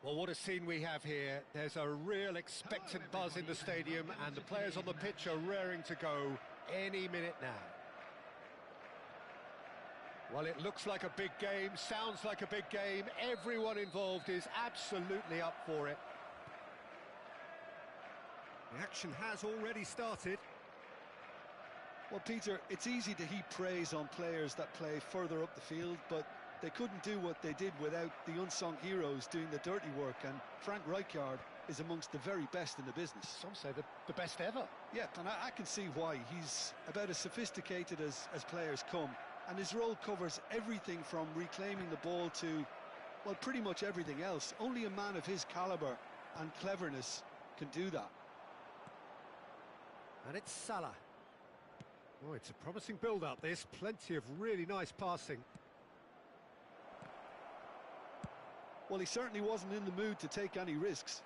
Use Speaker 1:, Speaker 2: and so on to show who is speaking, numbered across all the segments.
Speaker 1: Well, what a scene we have here. There's a real expectant buzz in the stadium, and the players on the pitch are raring to go any minute now. Well, it looks like a big game, sounds like a big game. Everyone involved is absolutely up for it. The action has already started.
Speaker 2: Well, Peter, it's easy to heap praise on players that play further up the field, but they couldn't do what they did without the unsung heroes doing the dirty work, and Frank Rijkaard is amongst the very best in the business.
Speaker 1: Some say the best ever.
Speaker 2: Yeah, and I can see why. He's about as sophisticated as players come, and his role covers everything from reclaiming the ball to, well, pretty much everything else. Only a man of his calibre and cleverness can do that.
Speaker 1: And it's Salah. Oh, it's a promising build-up, this. Plenty of really nice passing.
Speaker 2: Well, he certainly wasn't in the mood to take any risks.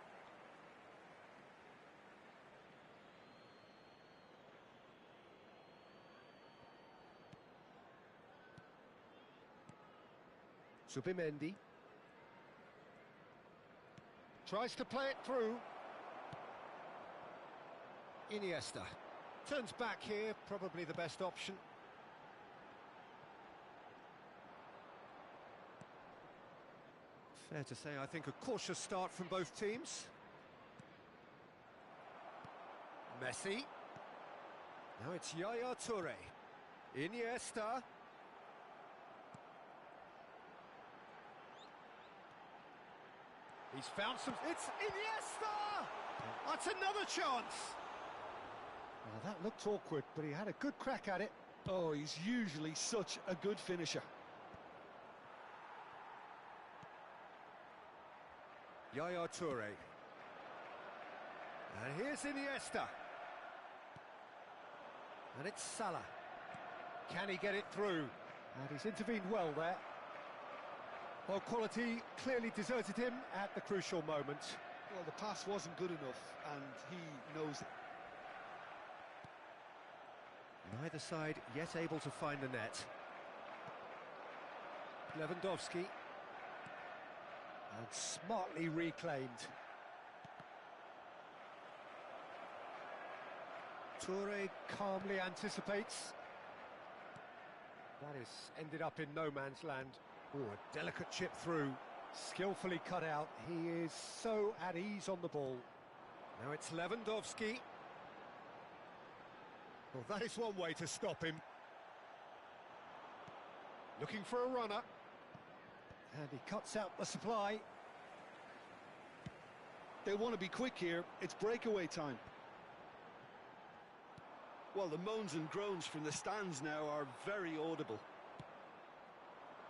Speaker 1: Zubimendi. Tries to play it through. Iniesta. Turns back here, probably the best option. Fair to say, I think, a cautious start from both teams. Messi. Now it's Yaya Toure. Iniesta. He's found some... It's Iniesta! That's another chance! Well, that looked awkward, but he had a good crack at it.
Speaker 2: Oh, he's usually such a good finisher.
Speaker 1: Yaya Toure. And here's Iniesta. And it's Salah. Can he get it through? And he's intervened well there. Well, quality clearly deserted him at the crucial moment.
Speaker 2: Well, the pass wasn't good enough, and he knows it.
Speaker 1: Neither side yet able to find the net. Lewandowski. And smartly reclaimed. Toure calmly anticipates. That is ended up in no man's land. Ooh, a delicate chip through. Skillfully cut out. He is so at ease on the ball. Now it's Lewandowski. Well, that is one way to stop him. Looking for a runner. And he cuts out the supply.
Speaker 2: They want to be quick here. It's breakaway time. Well, the moans and groans from the stands now are very audible.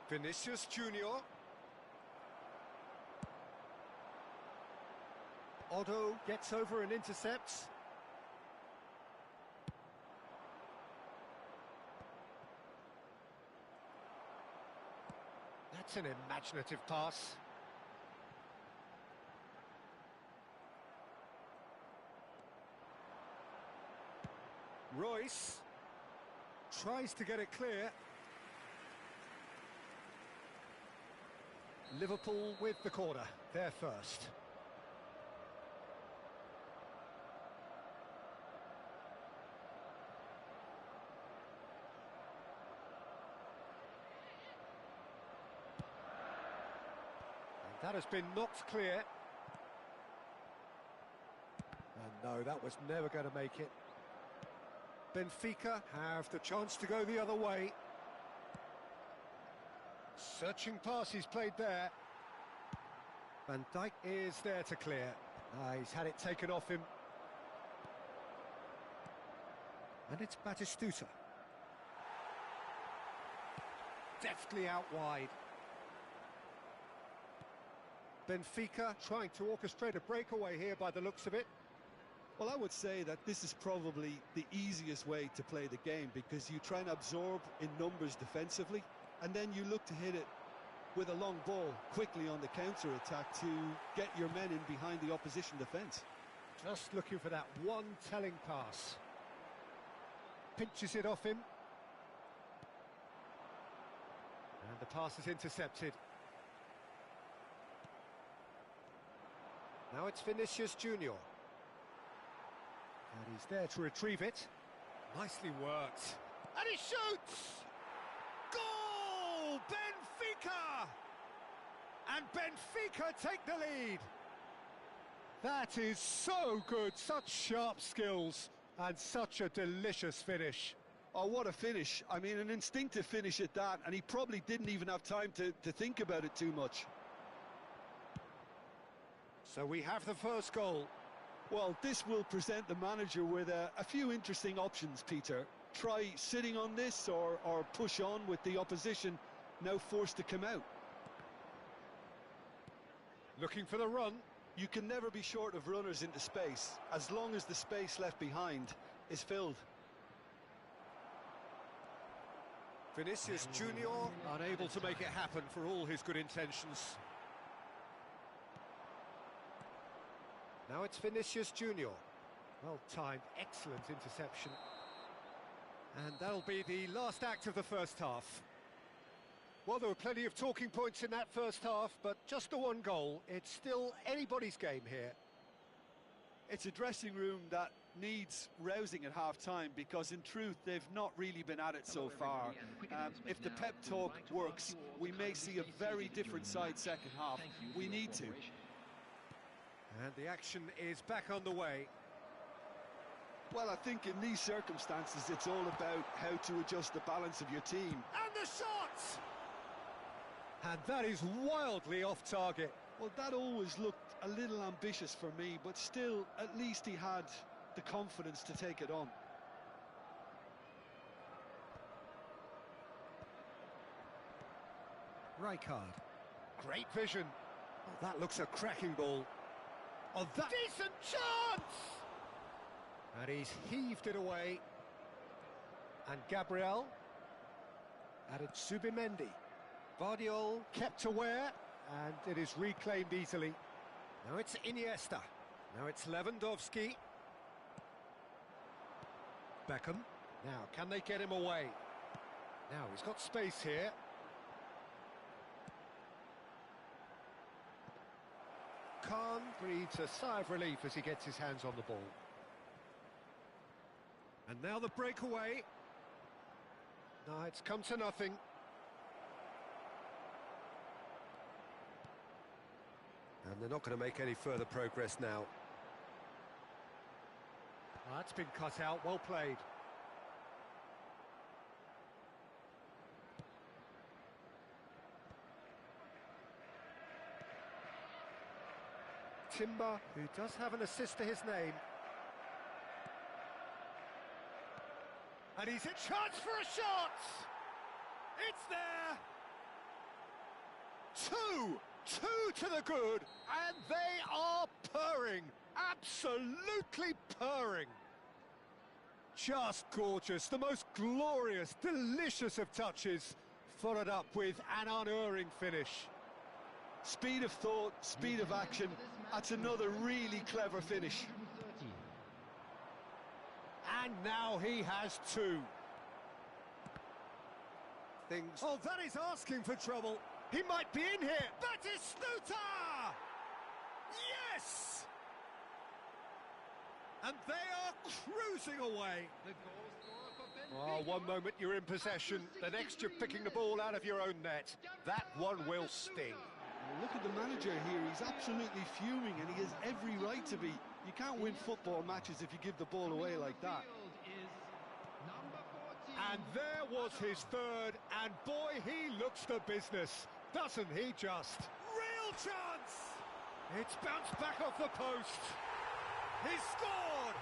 Speaker 1: Vinicius Junior. Otto gets over and intercepts. That's an imaginative pass. Royce tries to get it clear. Liverpool with the corner, they're first. That has been knocked clear. And no, that was never going to make it. Benfica have the chance to go the other way. Searching pass he's played there. Van Dijk is there to clear. He's had it taken off him. And it's Batistuta. Deftly out wide. Benfica trying to orchestrate a breakaway here by the looks of it.
Speaker 2: Well, I would say that this is probably the easiest way to play the game, because you try and absorb in numbers defensively, and then you look to hit it with a long ball quickly on the counter-attack to get your men in behind the opposition defence.
Speaker 1: Just looking for that one telling pass. Pinches it off him. And the pass is intercepted. Now it's Vinicius Junior. And he's there to retrieve it. Nicely worked. And he shoots! Goal! Benfica! And Benfica take the lead. That is so good. Such sharp skills and such a delicious finish.
Speaker 2: Oh, what a finish. I mean, an instinctive finish at that, and he probably didn't even have time to think about it too much.
Speaker 1: So we have the first goal.
Speaker 2: Well, this will present the manager with a few interesting options, Peter. Try sitting on this or push on with the opposition now forced to come out.
Speaker 1: Looking for the run.
Speaker 2: You can never be short of runners into space, as long as the space left behind is filled.
Speaker 1: Vinicius Junior unable to make it happen for all his good intentions. Now it's Vinicius Junior. Well timed, excellent interception. And that'll be the last act of the first half. Well, there were plenty of talking points in that first half, but just the one goal. It's still anybody's game here.
Speaker 2: It's a dressing room that needs rousing at half-time, because in truth they've not really been at it so far. If the pep talk works, we may see a very different side second half. We need to.
Speaker 1: And the action is back on the way.
Speaker 2: Well, I think in these circumstances it's all about how to adjust the balance of your team.
Speaker 1: And the shot! And that is wildly off target.
Speaker 2: Well, that always looked a little ambitious for me, but still, at least he had the confidence to take it on.
Speaker 1: Rijkaard. Great vision. Oh, that looks a cracking ball. Oh, that decent chance! And he's heaved it away. And Gabriel added Subimendi. Vardiol kept aware, and it is reclaimed easily. Now it's Iniesta. Now it's Lewandowski. Beckham. Now, can they get him away? Now, he's got space here. Khan breathes a sigh of relief as he gets his hands on the ball. And now the breakaway. No, it's come to nothing. And they're not going to make any further progress now. Oh, that's been cut out, well played. Timber, who does have an assist to his name. And he's a chance for a shot! It's there! Two to the good, and they are purring, absolutely purring. Just gorgeous, the most glorious, delicious of touches, followed up with an unerring finish.
Speaker 2: Speed of thought, speed of action, that's another really clever finish.
Speaker 1: And now he has two. Oh, that is asking for trouble. He might be in here. That is Snuta! Yes! And they are cruising away. Oh, one moment you're in possession, the next you're picking the ball out of your own net. That one will sting.
Speaker 2: Look at the manager here, he's absolutely fuming, and he has every right to be. You can't win football matches if you give the ball away like that.
Speaker 1: And there was his third, and boy, he looks the business, doesn't he just? Real chance! It's bounced back off the post. He scored!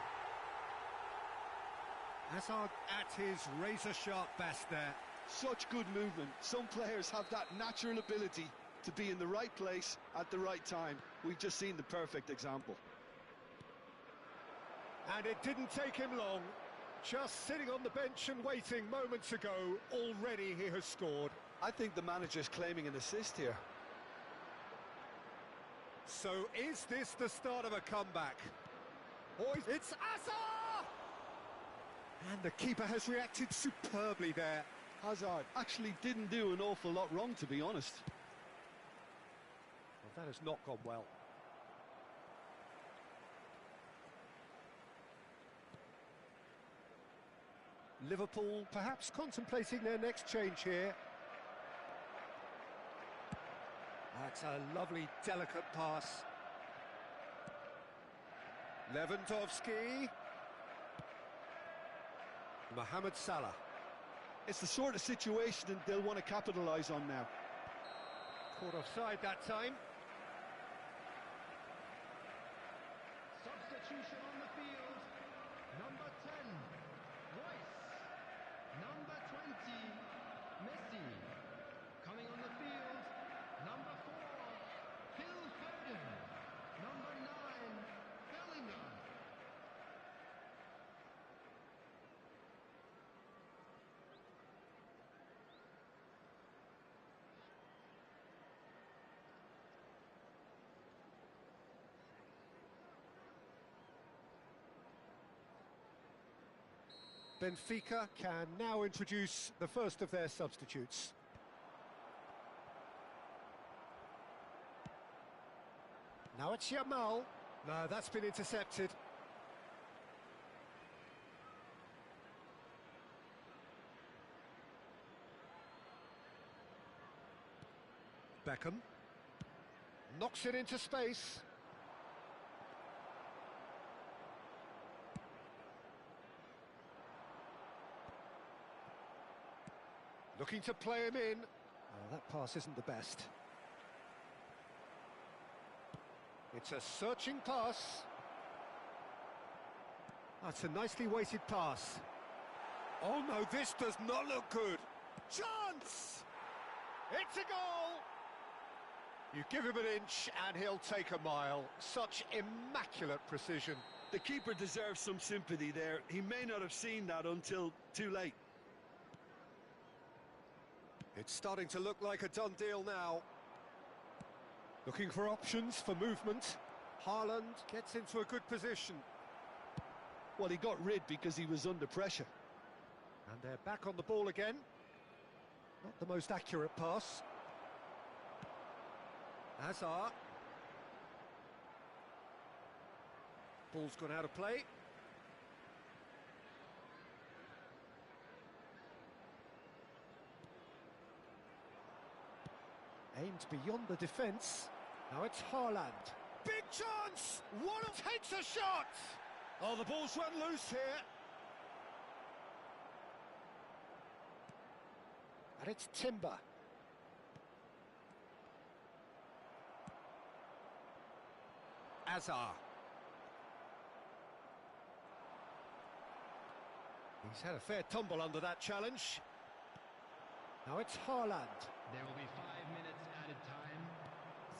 Speaker 1: Hazard at his razor-sharp best there.
Speaker 2: Such good movement. Some players have that natural ability to be in the right place at the right time. We've just seen the perfect example.
Speaker 1: And it didn't take him long. Just sitting on the bench and waiting moments ago, already he has scored.
Speaker 2: I think the manager's claiming an assist here.
Speaker 1: So is this the start of a comeback? Or it's Hazard! And the keeper has reacted superbly there.
Speaker 2: Hazard actually didn't do an awful lot wrong, to be honest.
Speaker 1: Well, that has not gone well. Liverpool perhaps contemplating their next change here. That's a lovely, delicate pass. Lewandowski. Mohamed Salah.
Speaker 2: It's the sort of situation that they'll want to capitalise on now.
Speaker 1: Caught offside that time.
Speaker 3: Substitution on the field. Number 10, Royce. Number 20, Messi. Coming on the field, number 4, Phil Foden. Number 9, Bellingham.
Speaker 1: Benfica can now introduce the first of their substitutes. Now it's Yamal. No, that's been intercepted. Beckham. Knocks it into space. Looking to play him in. Oh, that pass isn't the best. It's a searching pass. That's a nicely weighted pass. Oh no, this does not look good. Chance! It's a goal! You give him an inch and he'll take a mile. Such immaculate precision.
Speaker 2: The keeper deserves some sympathy there. He may not have seen that until too late.
Speaker 1: It's starting to look like a done deal now. Looking for options for movement. Haaland gets into a good position.
Speaker 2: Well, he got rid because he was under pressure.
Speaker 1: And they're back on the ball again. Not the most accurate pass. Hazard. Ball's gone out of play. Aimed beyond the defence. Now it's Haaland. Big chance! One takes a shot! Oh, the ball's run loose here. And it's Timber. Hazard. He's had a fair tumble under that challenge. Now it's Haaland.
Speaker 3: There will be 5 minutes added time.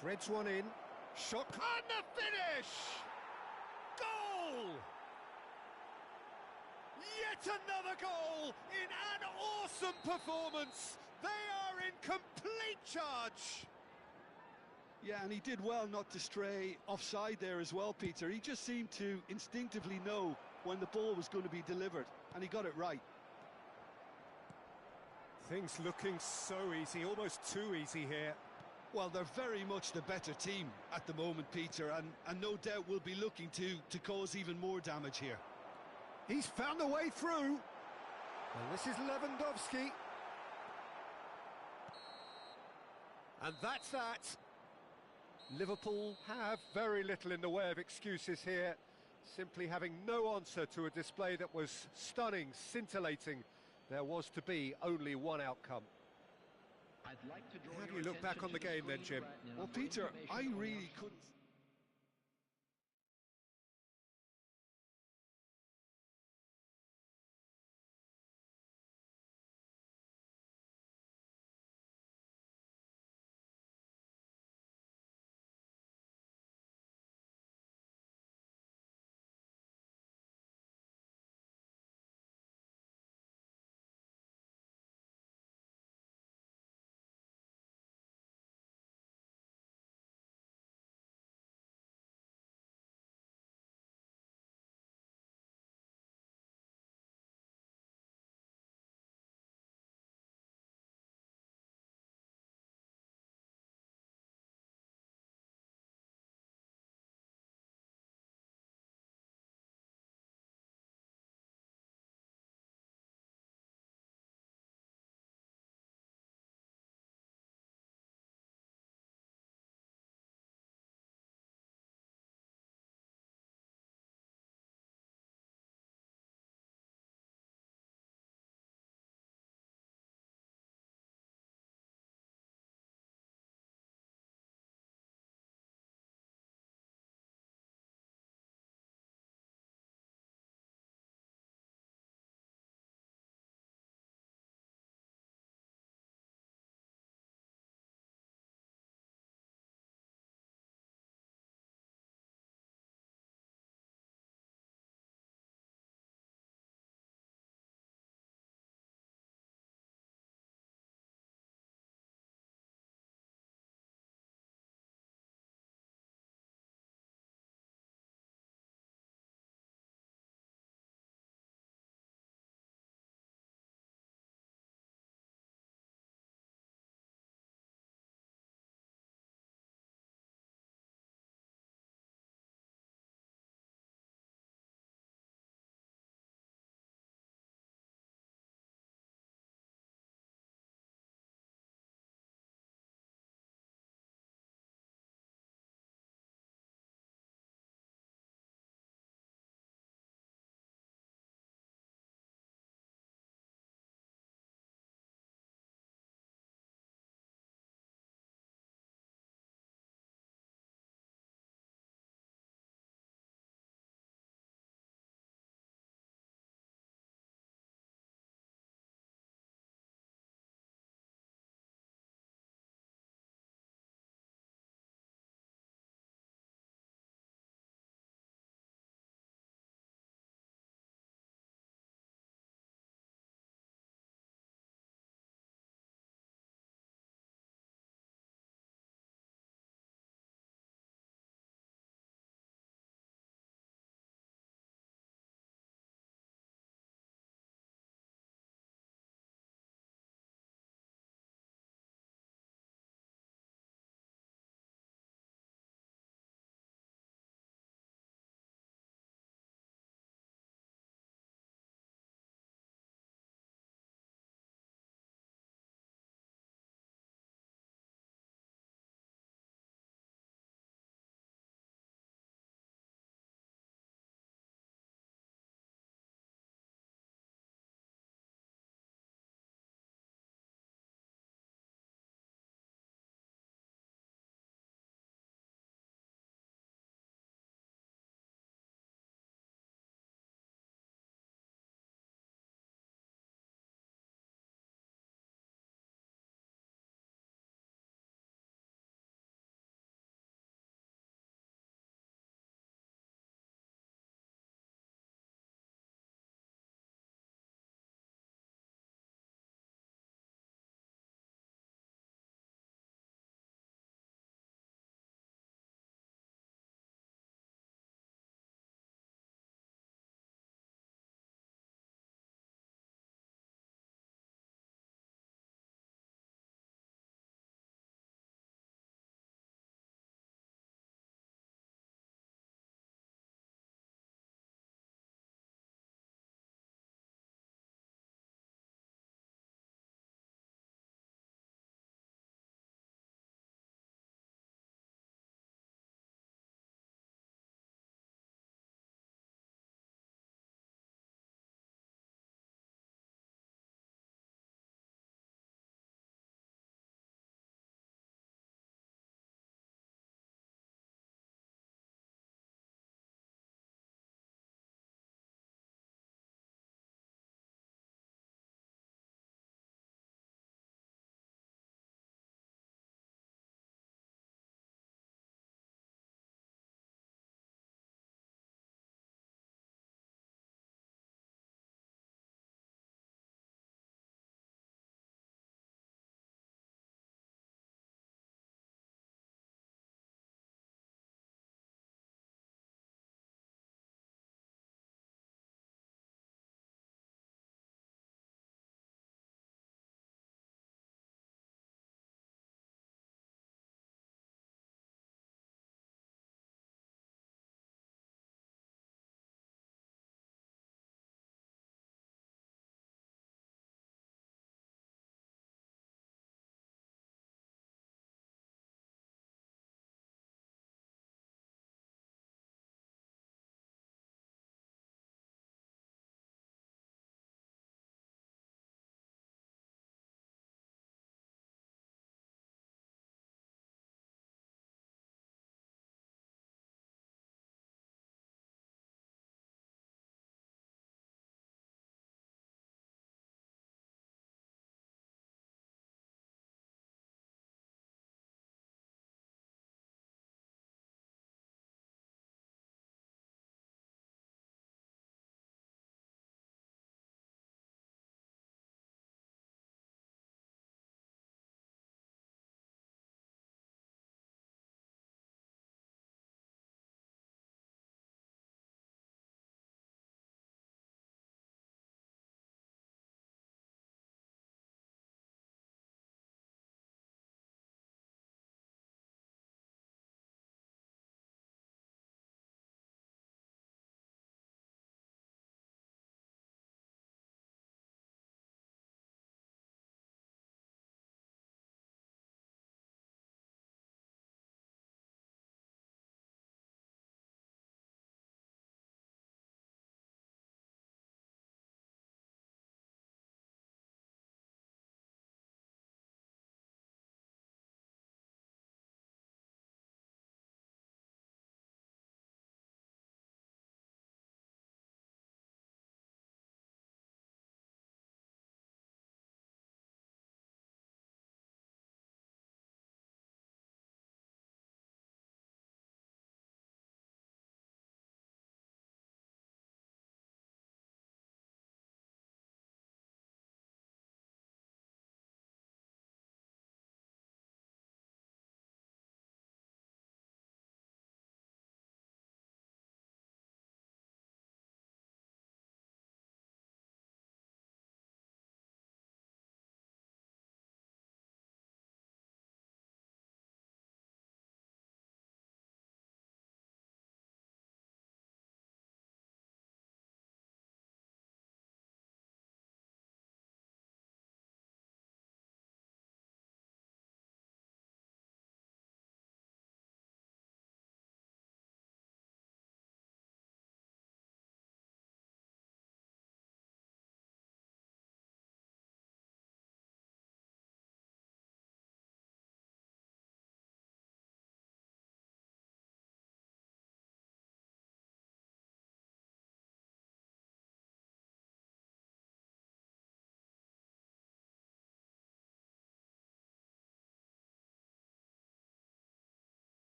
Speaker 1: Threads one in. Shot. And the finish! Goal! Yet another goal in an awesome performance. They are in complete charge.
Speaker 2: Yeah, and he did well not to stray offside there as well, Peter. He just seemed to instinctively know when the ball was going to be delivered, and he got it right.
Speaker 1: Things looking so easy, almost too easy here.
Speaker 2: Well, they're very much the better team at the moment, Peter, and no doubt will be looking to cause even more damage here.
Speaker 1: He's found a way through. And this is Lewandowski. And that's that. Liverpool have very little in the way of excuses here, simply having no answer to a display that was stunning, scintillating. There was to be only one outcome.
Speaker 3: I'd like to draw
Speaker 1: How do you look back on the game then, Jim?
Speaker 2: Well, Peter, I really couldn't...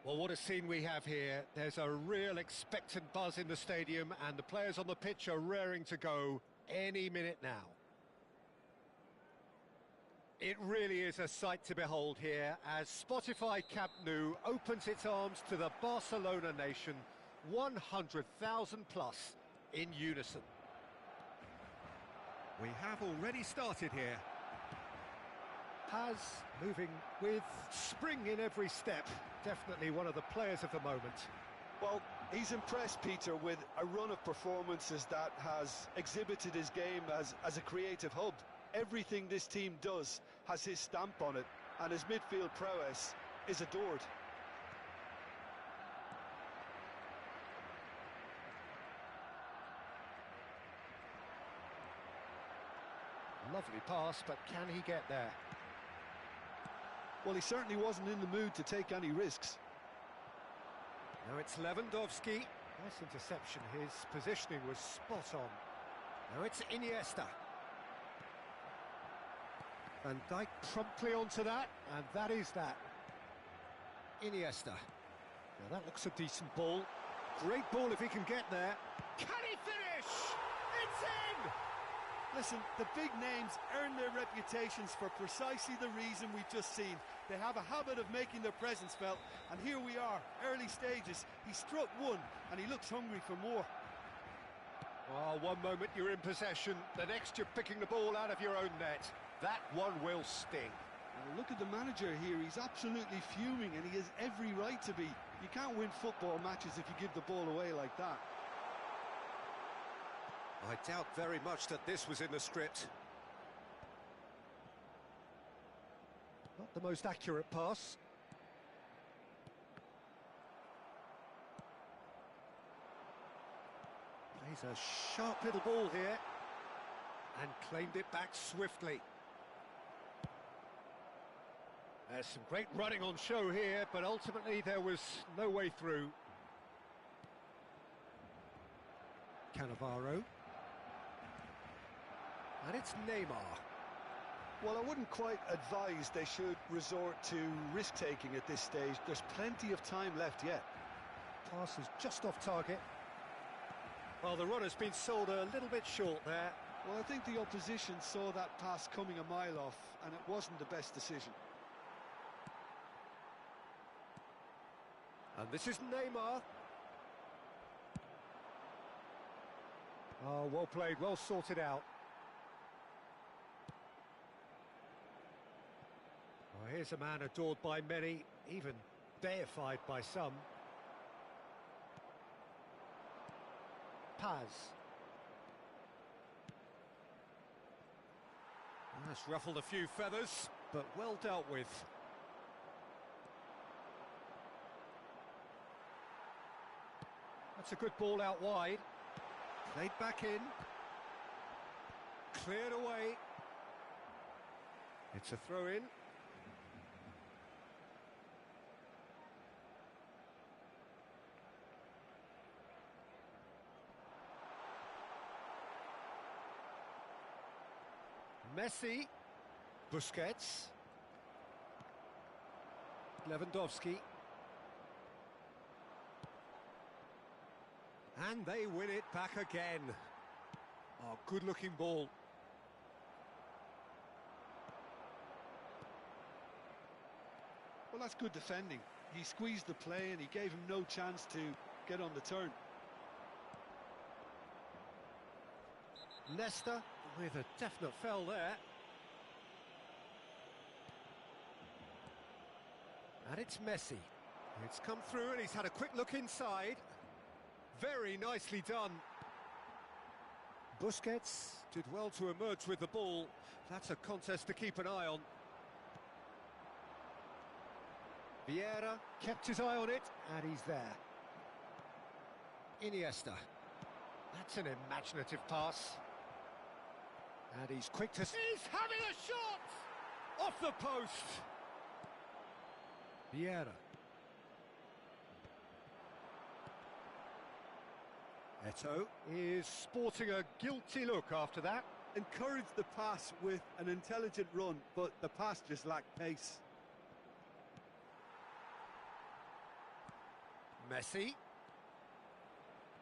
Speaker 1: Well, what a scene we have here. There's a real expectant buzz in the stadium, and the players on the pitch are raring to go any minute now. It really is a sight to behold here as Spotify Camp Nou opens its arms to the Barcelona nation, 100,000 plus in unison. We have already started here. Paz moving with spring in every step. Definitely one of the players of the moment.
Speaker 2: Well, he's impressed, Peter, with a run of performances that has exhibited his game as a creative hub. Everything this team does has his stamp on it, and his midfield prowess is adored.
Speaker 1: Lovely pass, but can he get there?
Speaker 2: Well, he certainly wasn't in the mood to take any risks.
Speaker 1: Now it's Lewandowski. Nice interception. His positioning was spot on. Now it's Iniesta. Van Dijk promptly onto that, and that is that. Iniesta. Now that looks a decent ball. Great ball if he can get there. Can he finish? It's in!
Speaker 2: Listen, the big names earn their reputations for precisely the reason we've just seen. They have a habit of making their presence felt, and here we are, early stages. He struck one, and he looks hungry for more.
Speaker 1: Oh, one moment you're in possession, the next you're picking the ball out of your own net. That one will sting.
Speaker 2: Now look at the manager here, he's absolutely fuming, and he has every right to be. You can't win football matches if you give the ball away like that.
Speaker 1: I doubt very much that this was in the script. Not the most accurate pass. Plays a sharp little ball here and claimed it back swiftly. There's some great running on show here, but ultimately there was no way through. Cannavaro. And it's Neymar.
Speaker 2: Well, I wouldn't quite advise they should resort to risk-taking at this stage. There's plenty of time left yet.
Speaker 1: Pass is just off target. Well, the run has been sold a little bit short there.
Speaker 2: Well, I think the opposition saw that pass coming a mile off, and it wasn't the best decision.
Speaker 1: And this is Neymar. Oh, well played, well sorted out. Well, here's a man adored by many, even deified by some. Paz. That's ruffled a few feathers, but well dealt with. That's a good ball out wide. Played back in. Cleared away. It's a throw-in. Messi. Busquets. Lewandowski. And they win it back again. Oh, good-looking ball.
Speaker 2: Well, that's good defending. He squeezed the play and he gave him no chance to get on the turn.
Speaker 1: Leicester with a definite foul there. And it's Messi. It's come through and he's had a quick look inside. Very nicely done. Busquets did well to emerge with the ball. That's a contest to keep an eye on. Vieira kept his eye on it, and he's there. Iniesta. That's an imaginative pass. And he's quick to... He's having a shot! Off the post! Vieira. Eto'o is sporting a guilty look after that.
Speaker 2: Encouraged the pass with an intelligent run, but the pass just lacked pace.
Speaker 1: Messi.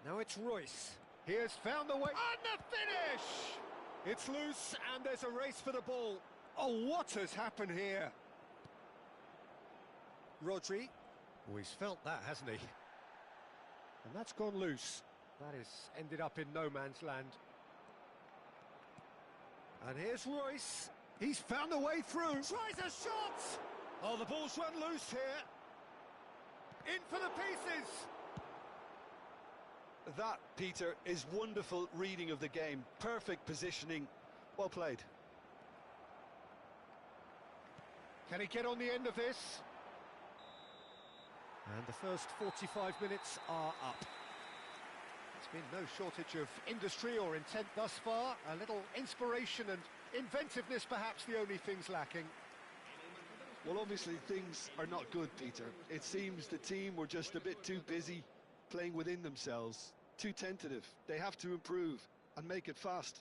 Speaker 1: Now it's Royce. He has found the way. And the finish! It's loose, and there's a race for the ball. Oh, what has happened here? Rodri. Oh, he's felt that, hasn't he? And that's gone loose. That has ended up in no man's land. And here's Royce. He's found a way through. Tries a shot! Oh, the ball's run loose here. In for the pieces.
Speaker 2: That, Peter, is wonderful reading of the game. Perfect positioning. Well played.
Speaker 1: Can he get on the end of this? And the first 45 minutes are up. There's been no shortage of industry or intent thus far. A little inspiration and inventiveness, perhaps the only things lacking.
Speaker 2: Well, obviously things are not good, Peter. It seems the team were just a bit too busy playing within themselves. Too tentative. They have to improve and make it fast.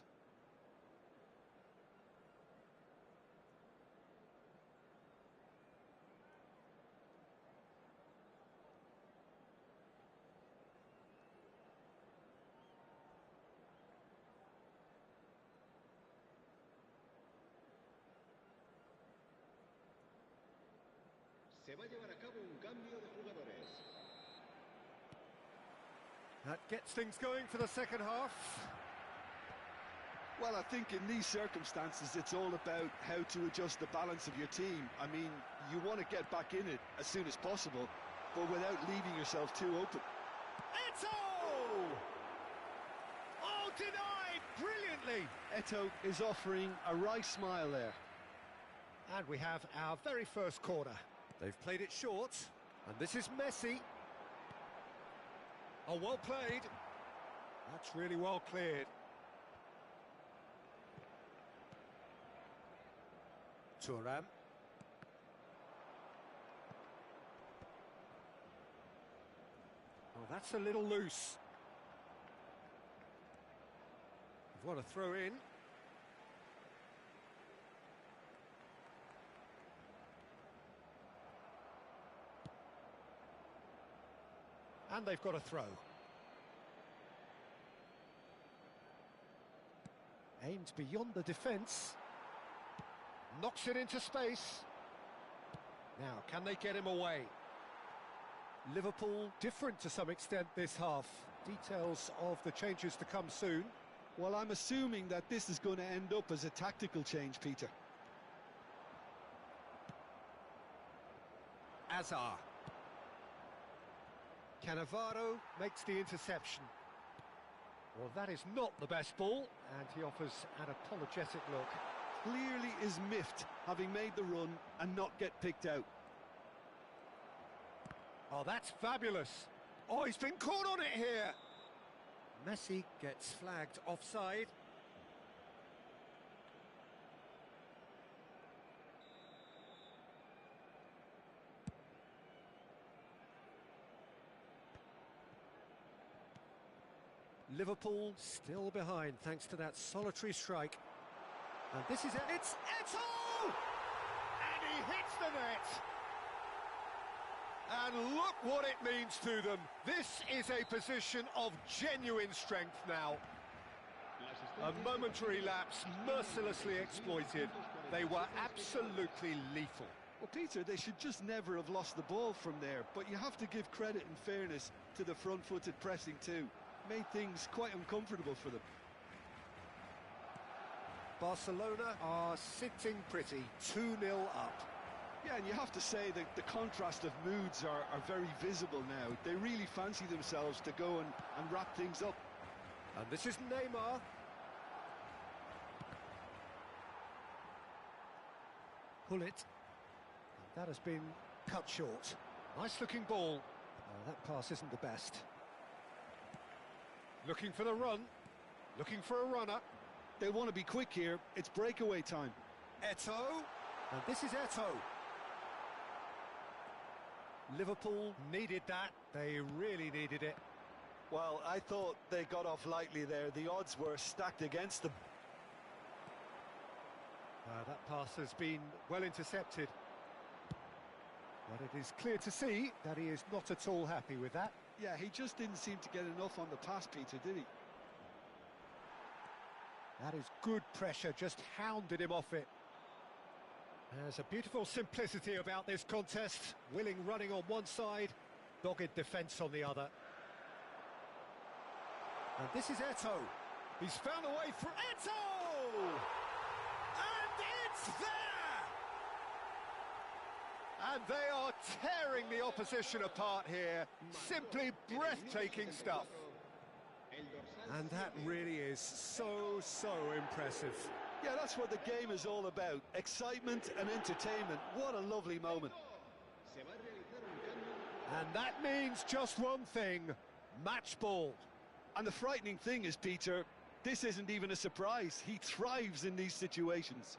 Speaker 3: Se va a llevar a cabo un cambio de jugadores.
Speaker 1: That gets things going for the second half.
Speaker 2: Well, I think in these circumstances, it's all about how to adjust the balance of your team. I mean, you want to get back in it as soon as possible, but without leaving yourself too open.
Speaker 1: Eto! Oh, denied brilliantly!
Speaker 2: Eto is offering a wry smile there.
Speaker 1: And we have our very first corner. They've played it short, and this is Messi. Oh, well played. That's really well cleared. Thuram. Oh, that's a little loose. You've got to throw in. And they've got a throw. Aimed beyond the defence. Knocks it into space. Now, can they get him away? Liverpool different to some extent this half. Details of the changes to come soon.
Speaker 2: Well, I'm assuming that this is going to end up as a tactical change, Peter.
Speaker 1: Azar. Cannavaro makes the interception. Well, that is not the best ball, and he offers an apologetic look.
Speaker 2: Clearly is miffed, having made the run and not get picked out.
Speaker 1: Oh, that's fabulous. Oh, he's been caught on it here. Messi gets flagged offside. Liverpool still behind thanks to that solitary strike. And this is it. It's Eto'o! And he hits the net. And look what it means to them. This is a position of genuine strength now. A momentary lapse, mercilessly exploited. They were absolutely lethal.
Speaker 2: Well, Peter, they should just never have lost the ball from there, but you have to give credit and fairness to the front-footed pressing too. Made things quite uncomfortable for them.
Speaker 1: Barcelona are sitting pretty, 2-0 up.
Speaker 2: Yeah, and you have to say that the contrast of moods are very visible now. They really fancy themselves to go and wrap things up.
Speaker 1: And this is Neymar. Pull it. And that has been cut short. Nice looking ball. That pass isn't the best. Looking for the run. Looking for a runner.
Speaker 2: They want to be quick here. It's breakaway time.
Speaker 1: Eto'o. And this is Eto'o. Liverpool needed that. They really needed it.
Speaker 2: Well, I thought they got off lightly there. The odds were stacked against them.
Speaker 1: That pass has been well intercepted. But it is clear to see that he is not at all happy with that.
Speaker 2: Yeah, he just didn't seem to get enough on the pass, Peter, did he?
Speaker 1: That is good pressure, just hounded him off it. There's a beautiful simplicity about this contest. Willing running on one side, dogged defence on the other. And this is Eto'o. He's found a way through. Eto'o! And it's there! And they are tearing the opposition apart here. Simply breathtaking stuff. And that really is so impressive.
Speaker 2: Yeah, that's what the game is all about. Excitement and entertainment. What a lovely moment.
Speaker 1: And that means just one thing, match ball.
Speaker 2: And the frightening thing is, Peter, this isn't even a surprise. He thrives in these situations.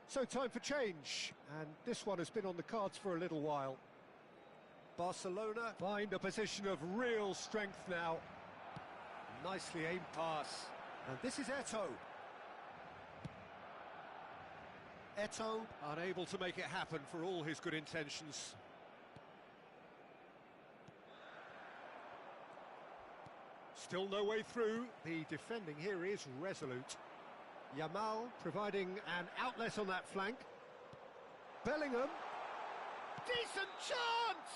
Speaker 1: So time for change, and this one has been on the cards for a little while. Barcelona find a position of real strength now. Nicely aimed pass. And this is Eto'o. Eto'o unable to make it happen for all his good intentions. Still no way through. The defending here is resolute. Yamal providing an outlet on that flank. Bellingham. Decent chance!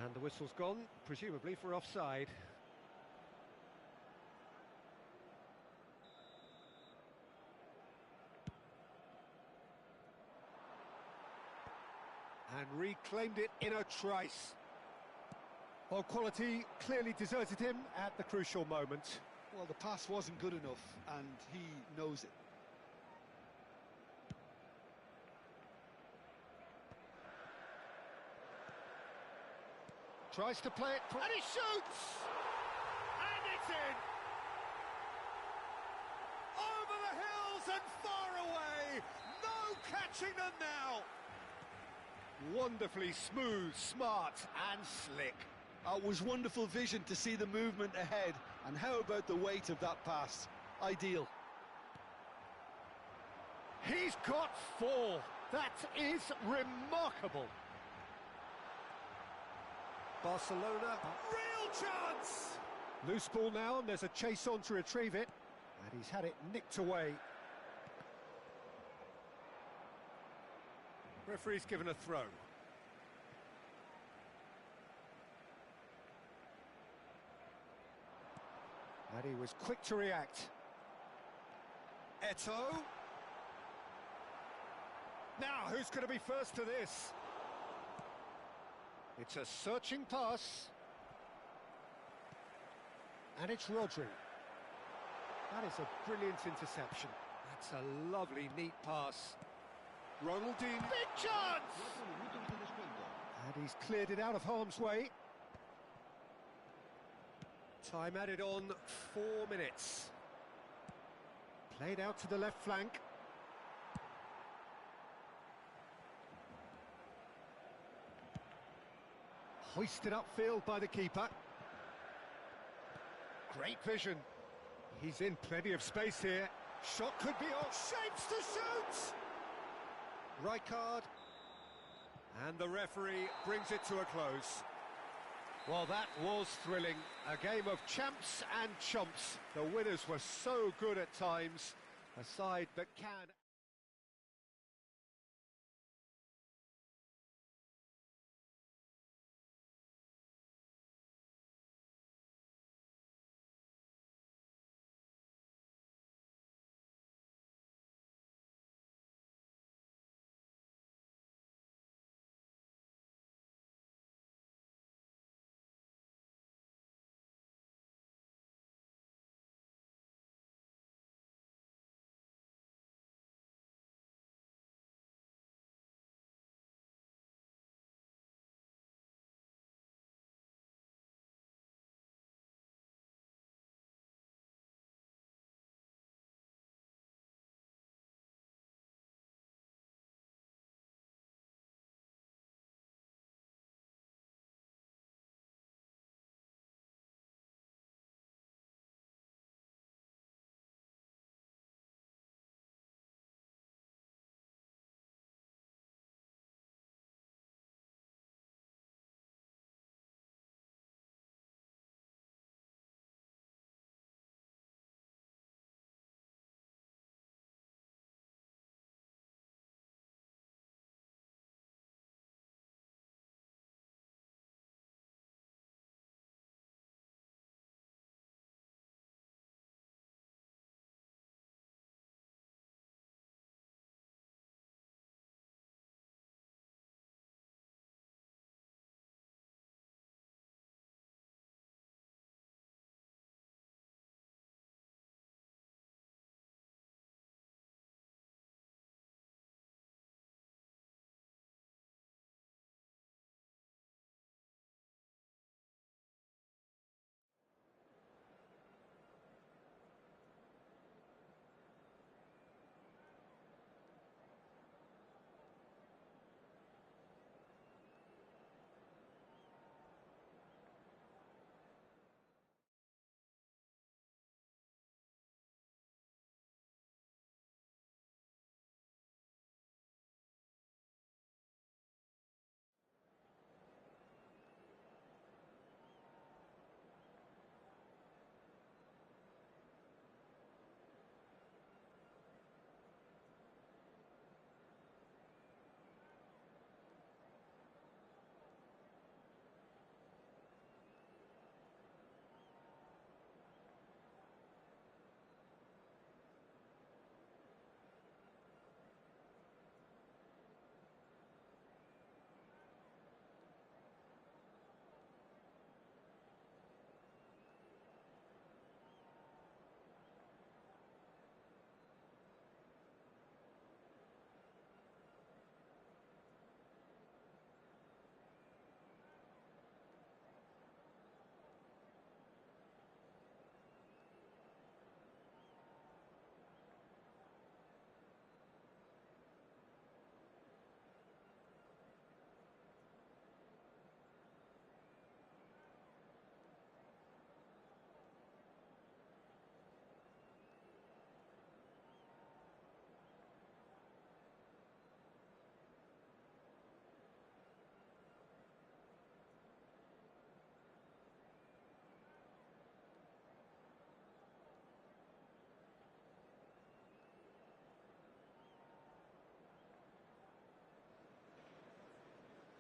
Speaker 1: And the whistle's gone, presumably for offside. And reclaimed it in a trice. Well, quality clearly deserted him at the crucial moment.
Speaker 2: Well, the pass wasn't good enough, and he knows it.
Speaker 1: Tries to play it, and he shoots! And it's in! Over the hills and far away! No catching them now! Wonderfully smooth, smart and slick.
Speaker 2: It was wonderful vision to see the movement ahead, and how about the weight of that pass? Ideal.
Speaker 1: He's got 4. That is remarkable. Barcelona, real chance! Loose ball now, and there's a chase on to retrieve it. And he's had it nicked away. Referee's given a throw. And he was quick to react. Eto'o. Now, who's going to be first to this? It's a searching pass. And it's Rodri. That is a brilliant interception. That's a lovely, neat pass. Ronaldinho. Big chance!
Speaker 3: 4 minutos de descuento.
Speaker 1: And he's cleared it out of harm's way. Time added on, 4 minutes. Played out to the left flank. Hoisted upfield by the keeper. Great vision. He's in plenty of space here. Shot could be on. Shapes to shoot! Right card. And the referee brings it to a close. Well, that was thrilling. A game of champs and chumps. The winners were so good at times. A side that can...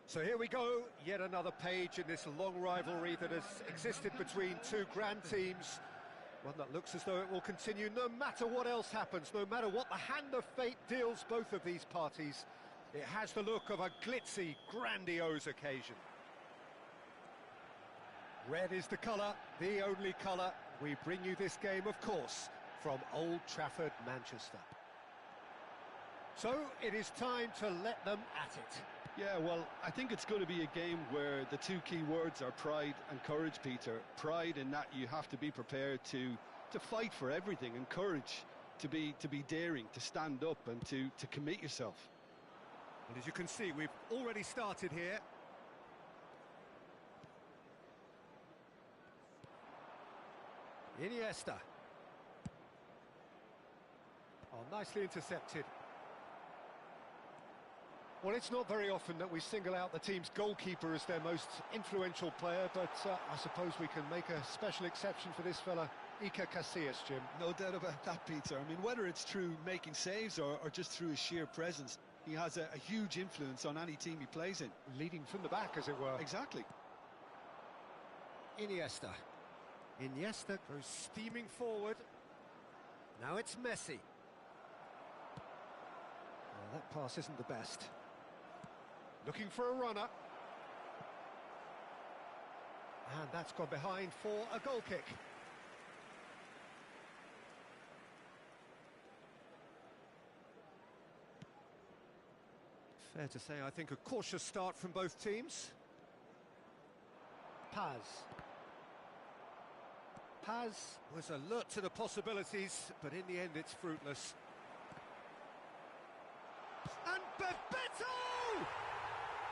Speaker 1: So here we go, yet another page in this long rivalry that has existed between two grand teams. One that looks as though it will continue no matter what else happens, no matter what the hand of fate deals both of these parties. It has the look of a glitzy, grandiose occasion. Red is the colour, the only colour, We bring you this game, of course, from Old Trafford, Manchester. So, it is time to let them at it.
Speaker 2: Yeah, well, I think it's going to be a game where the two key words are pride and courage, Peter. Pride in that you have to be prepared to fight for everything, and courage to be daring, to stand up and to commit yourself.
Speaker 1: And as you can see, we've already started here. Iniesta. Oh, nicely intercepted. Well, it's not very often that we single out the team's goalkeeper as their most influential player, but I suppose we can make a special exception for this fella, Iker Casillas, Jim.
Speaker 2: No doubt about that, Peter. I mean, whether it's through making saves or just through his sheer presence, he has a huge influence on any team he plays in.
Speaker 1: Leading from the back, as it were.
Speaker 2: Exactly.
Speaker 1: Iniesta. Iniesta goes steaming forward. Now it's Messi. Well, that pass isn't the best. Looking for a runner. And that's gone behind for a goal kick. Fair to say, I think, a cautious start from both teams. Paz. Paz was alert to the possibilities, but in the end it's fruitless. And Bebeto!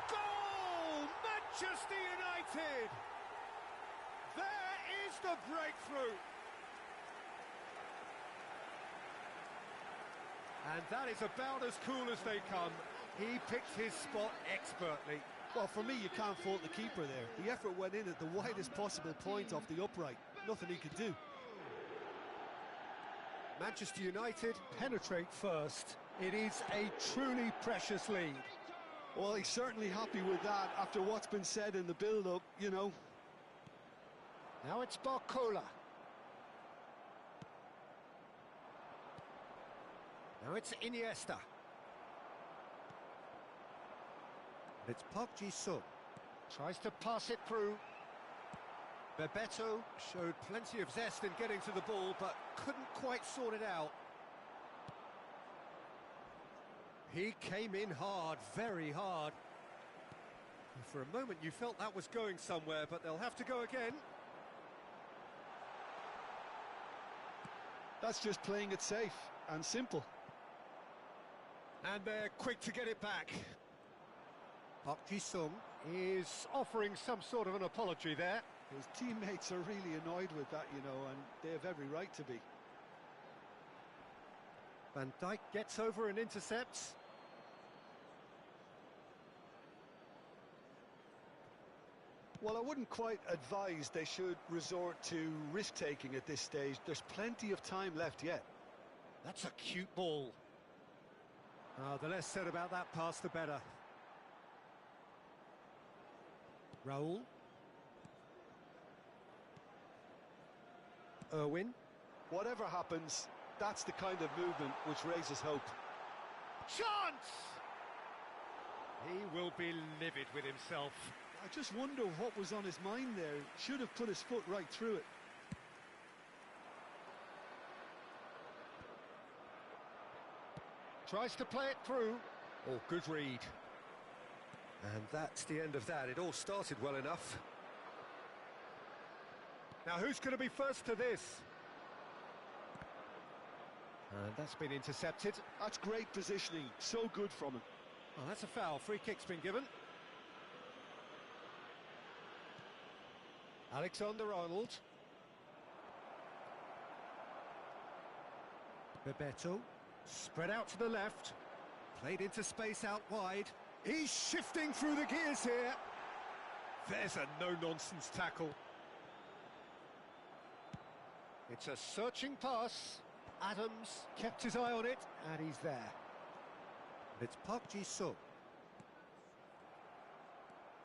Speaker 1: Goal! Manchester United! There is the breakthrough! And that is about as cool as they come. He picked his spot expertly.
Speaker 2: Well, for me, you can't fault the keeper there. The effort went in at the widest possible point off the upright. Nothing he could do.
Speaker 1: Manchester United penetrate first. It is a truly precious lead.
Speaker 2: Well, he's certainly happy with that after what's been said in the build-up, you know.
Speaker 1: Now it's Barcola. Now it's Iniesta. It's Park Ji-sung. Tries to pass it through. Bebeto showed plenty of zest in getting to the ball, but couldn't quite sort it out. He came in hard, very hard. And for a moment you felt that was going somewhere, but they'll have to go again.
Speaker 2: That's just playing it safe and simple.
Speaker 1: And they're quick to get it back. Park Ji-sung is offering some sort of an apology there.
Speaker 2: His teammates are really annoyed with that, you know, and they have every right to be.
Speaker 1: Van Dijk gets over and intercepts.
Speaker 2: Well, I wouldn't quite advise they should resort to risk-taking at this stage. There's plenty of time left yet.
Speaker 1: That's a cute ball. The less said about that pass, the better. Raul. Irwin.
Speaker 2: Whatever happens, that's the kind of movement which raises hope.
Speaker 1: Chance! He will be livid with himself.
Speaker 2: I just wonder what was on his mind there. Should have put his foot right through it.
Speaker 1: Tries to play it through. Oh, good read. And that's the end of that. It all started well enough. Now, who's going to be first to this? And that's been intercepted.
Speaker 2: That's great positioning. So good from him.
Speaker 1: Oh, that's a foul. Free kick's been given. Alexander-Arnold. Bebeto. Spread out to the left. Played into space out wide. He's shifting through the gears here. There's a no-nonsense tackle. It's a searching pass. Adams kept his eye on it, and he's there. It's Park Ji-sung.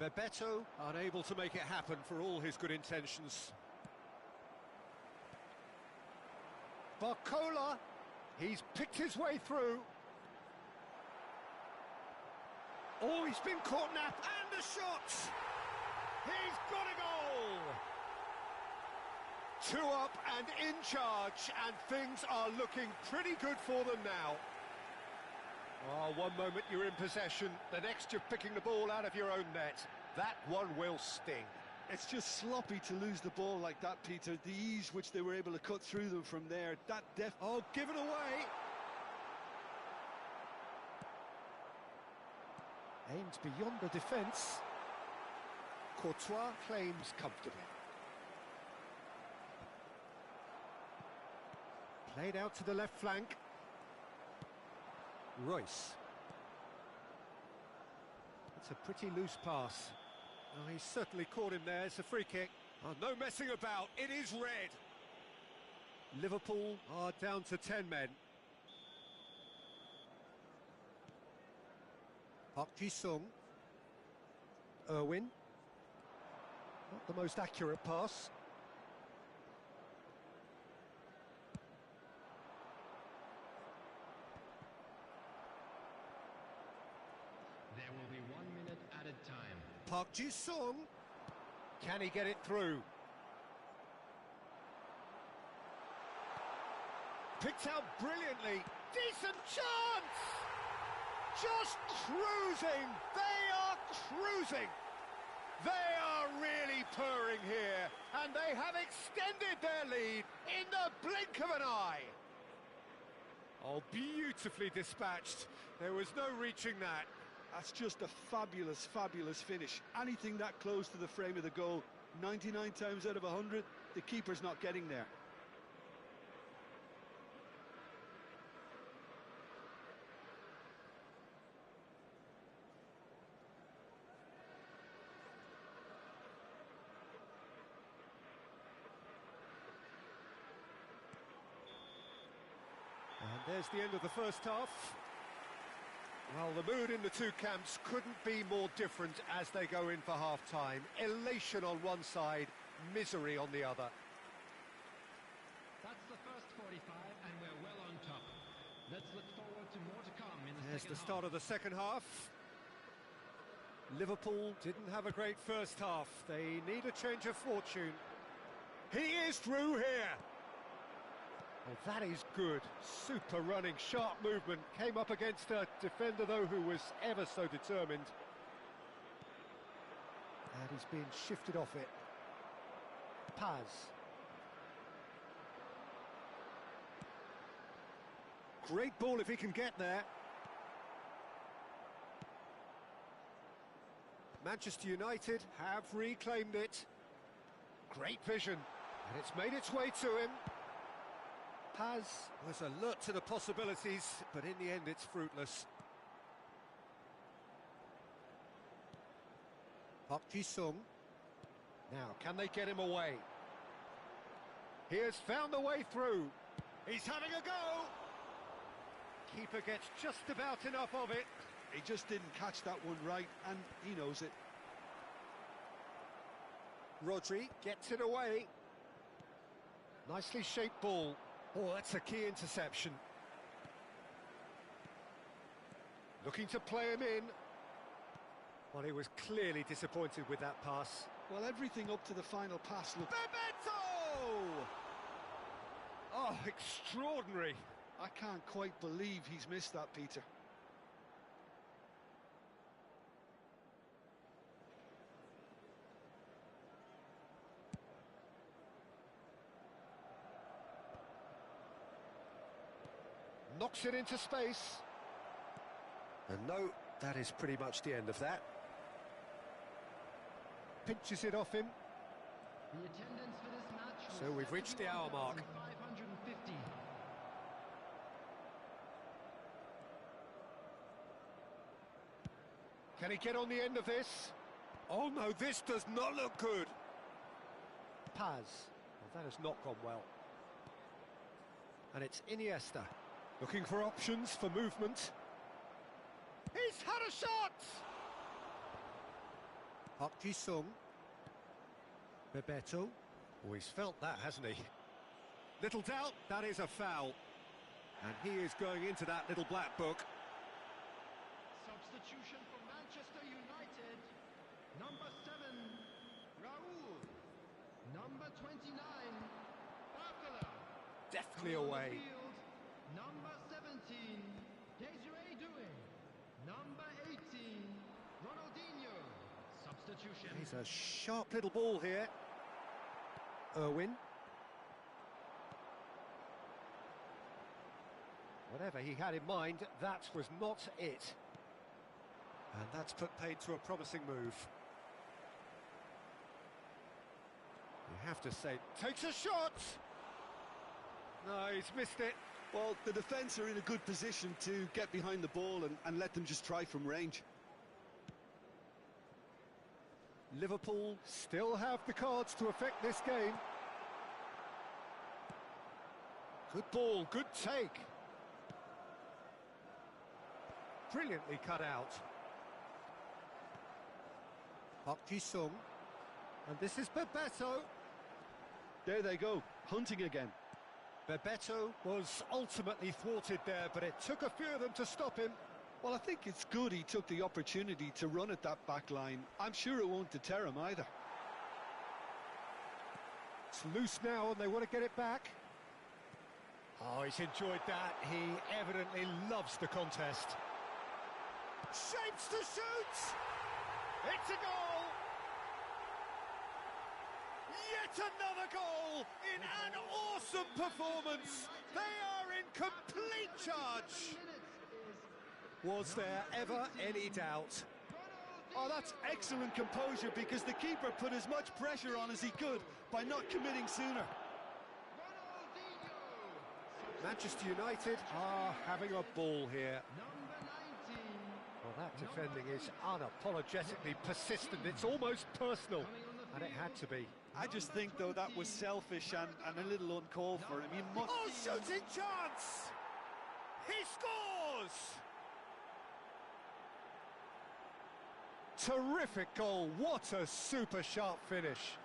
Speaker 1: Bebeto unable to make it happen for all his good intentions. Barcola, he's picked his way through. Oh, he's been caught nap, and the shot! He's got a goal! 2 up and in charge, and things are looking pretty good for them now. Oh, one moment you're in possession, the next you're picking the ball out of your own net. That one will sting.
Speaker 2: It's just sloppy to lose the ball like that, Peter. The ease which they were able to cut through them from there, that
Speaker 1: Oh, given away. Aimed beyond the defence. Courtois claims comfortably. Played out to the left flank. Royce. It's a pretty loose pass. Oh, he's certainly caught him there. It's a free kick. Oh, no messing about. It is red. Liverpool are down to 10 men. Park Ji-sung. Irwin. Not the most accurate pass.
Speaker 3: There will be 1 minute added time.
Speaker 1: Park Ji-sung. Can he get it through? Picked out brilliantly. Decent chance! Just cruising. They are cruising. They are really purring here, and they have extended their lead in the blink of an eye. Oh, beautifully dispatched. There was no reaching that.
Speaker 2: That's just a fabulous, fabulous finish. Anything that close to the frame of the goal, 99 times out of 100, the keeper's not getting there.
Speaker 1: And there's the end of the first half. Well, the mood in the two camps couldn't be more different as they go in for half-time. Elation on one side, misery on the other.
Speaker 3: That's the first 45, and we're well on top. Let's look forward to more to come in the
Speaker 1: There's
Speaker 3: second
Speaker 1: the start of the second half. Liverpool didn't have a great first half. They need a change of fortune. He is through here. Oh, that is good. Super running, sharp movement. Came up against a defender, though, who was ever so determined. And he's being shifted off it. Paz. Great ball if he can get there. Manchester United have reclaimed it. Great vision. And it's made its way to him. Paz was alert to the possibilities, but in the end it's fruitless. Park Ji-sung. Now, can they get him away? He has found a way through. He's having a go! Keeper gets just about enough of it.
Speaker 2: He just didn't catch that one right, and he knows it.
Speaker 1: Rodri gets it away. Nicely shaped ball. Oh, that's a key interception. Looking to play him in. Well, he was clearly disappointed with that pass.
Speaker 2: Well, everything up to the final pass looked...
Speaker 1: Bebeto! Oh, extraordinary.
Speaker 2: I can't quite believe he's missed that, Peter.
Speaker 1: Knocks it into space. And no, that is pretty much the end of that. Pinches it off him.
Speaker 3: The attendance for this match was
Speaker 1: So we've reached the hour mark.
Speaker 3: 550.
Speaker 1: Can he get on the end of this? Oh no, this does not look good. Paz. Well, that has not gone well. And it's Iniesta. Looking for options for movement. He's had a shot! Park Ji-sung. Bebeto. Oh, he's felt that, hasn't he? Little doubt, that is a foul. And he is going into that little black book.
Speaker 3: Substitution for Manchester United. Number 7, Raul. Number 29,
Speaker 1: deftly away.
Speaker 3: Number 17, Desiree Doué. Number 18, Ronaldinho. Substitution.
Speaker 1: He's a sharp little ball here. Irwin. Whatever he had in mind, that was not it. And that's put paid to a promising move. You have to say, takes a shot! No, he's missed it.
Speaker 2: Well, the defence are in a good position to get behind the ball and let them just try from range.
Speaker 1: Liverpool still have the cards to affect this game. Good ball, good take. Brilliantly cut out. Park Ji-sung. And this is Bebeto.
Speaker 2: There they go, hunting again.
Speaker 1: Bebeto was ultimately thwarted there, but it took a few of them to stop him.
Speaker 2: Well, I think it's good he took the opportunity to run at that back line. I'm sure it won't deter him either.
Speaker 1: It's loose now and they want to get it back. Oh, he's enjoyed that. He evidently loves the contest. Shapes to shoot! It's a goal! Yet another goal in an awesome performance. They are in complete charge. Was there ever any doubt?
Speaker 2: Oh, that's excellent composure because the keeper put as much pressure on as he could by not committing sooner.
Speaker 1: Manchester United are having a ball here. Well, that defending is unapologetically persistent. It's almost personal, and it had to be.
Speaker 2: I just think, though, that was selfish and a little uncalled for him. You must...
Speaker 1: Oh, shooting chance! He scores! Terrific goal. What a super sharp finish.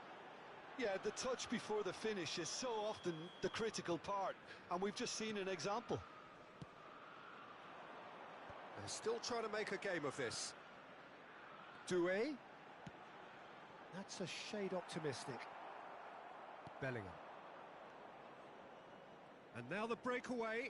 Speaker 2: Yeah, the touch before the finish is so often the critical part, and we've just seen an example.
Speaker 1: They're still trying to make a game of this. Doué. That's a shade optimistic. Bellingham. And now the breakaway.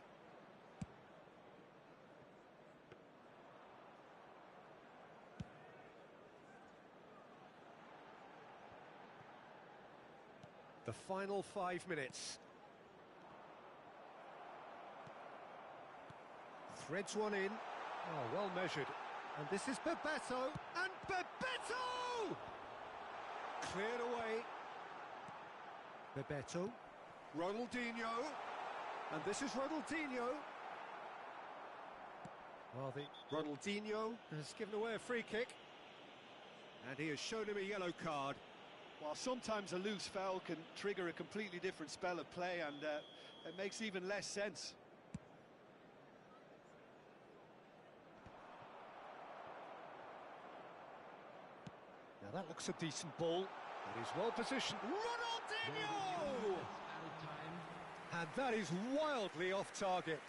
Speaker 1: The final 5 minutes. Threads one in. Oh, well measured. And this is Bebeto. And Bebeto! Cleared away. Bebeto. Ronaldinho. And this is Ronaldinho. Well, the Ronaldinho has given away a free kick. And he has shown him a yellow card.
Speaker 2: While sometimes a loose foul can trigger a completely different spell of play, and it makes even less sense.
Speaker 1: Now that looks a decent ball. It is well positioned. Ronaldinho! And that is wildly off target.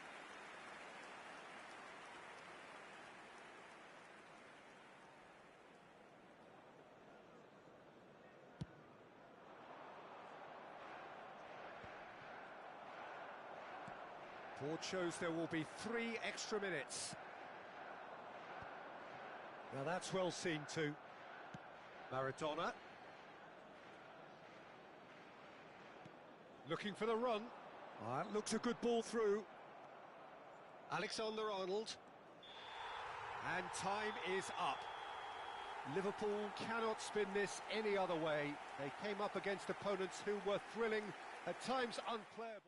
Speaker 1: Board shows there will be 3 extra minutes. Now that's well seen too. Maradona. Looking for the run. Oh, that looks a good ball through. Alexander-Arnold. And time is up. Liverpool cannot spin this any other way. They came up against opponents who were thrilling, at times unplayable.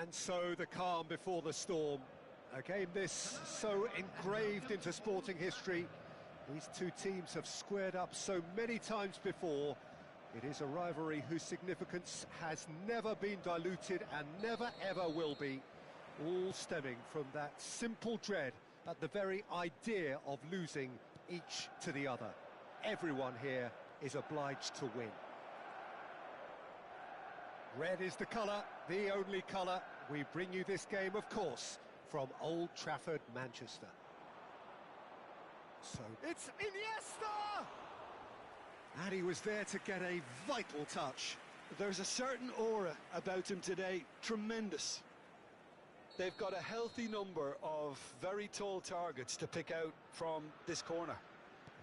Speaker 1: And so the calm before the storm. A game this so engraved into sporting history. These two teams have squared up so many times before. It is a rivalry whose significance has never been diluted and never ever will be. All stemming from that simple dread at the very idea of losing each to the other. Everyone here is obliged to win. Red is the colour, the only colour. We bring you this game, of course, from Old Trafford, Manchester. So, it's Iniesta! And he was there to get a vital touch.
Speaker 2: There's a certain aura about him today, tremendous. They've got a healthy number of very tall targets to pick out from this corner.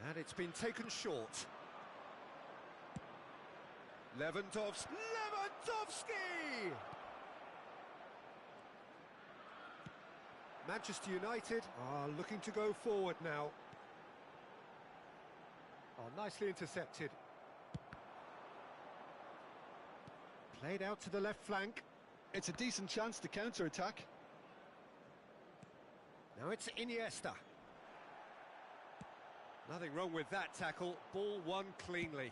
Speaker 1: And it's been taken short. Lewandowski! Manchester United are looking to go forward now. Oh, nicely intercepted. Played out to the left flank.
Speaker 2: It's a decent chance to counter-attack.
Speaker 1: Now it's Iniesta. Nothing wrong with that tackle. Ball won cleanly.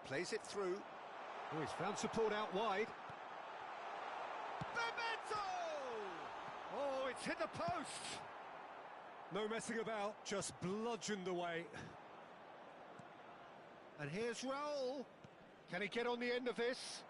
Speaker 1: Plays it through. Oh, he's found support out wide. Bebeto! Oh, it's hit the post. No messing about, just bludgeoned away. And here's Raul. Can he get on the end of this?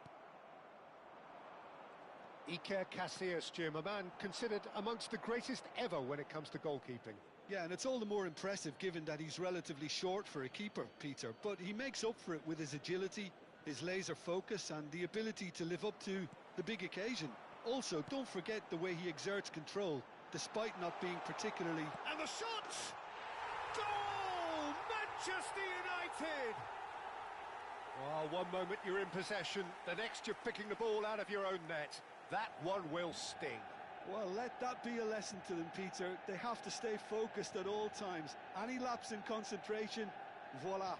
Speaker 1: Iker Casillas, Jim, a man considered amongst the greatest ever when it comes to goalkeeping.
Speaker 2: Yeah, and it's all the more impressive given that he's relatively short for a keeper, Peter. But he makes up for it with his agility, his laser focus and the ability to live up to the big occasion. Also, don't forget the way he exerts control, despite not being particularly...
Speaker 1: And the shot! Goal! Manchester United! Well, one moment you're in possession, the next you're picking the ball out of your own net. That one will sting.
Speaker 2: Well, let that be a lesson to them, Peter. They have to stay focused at all times. Any lapse in concentration, voila.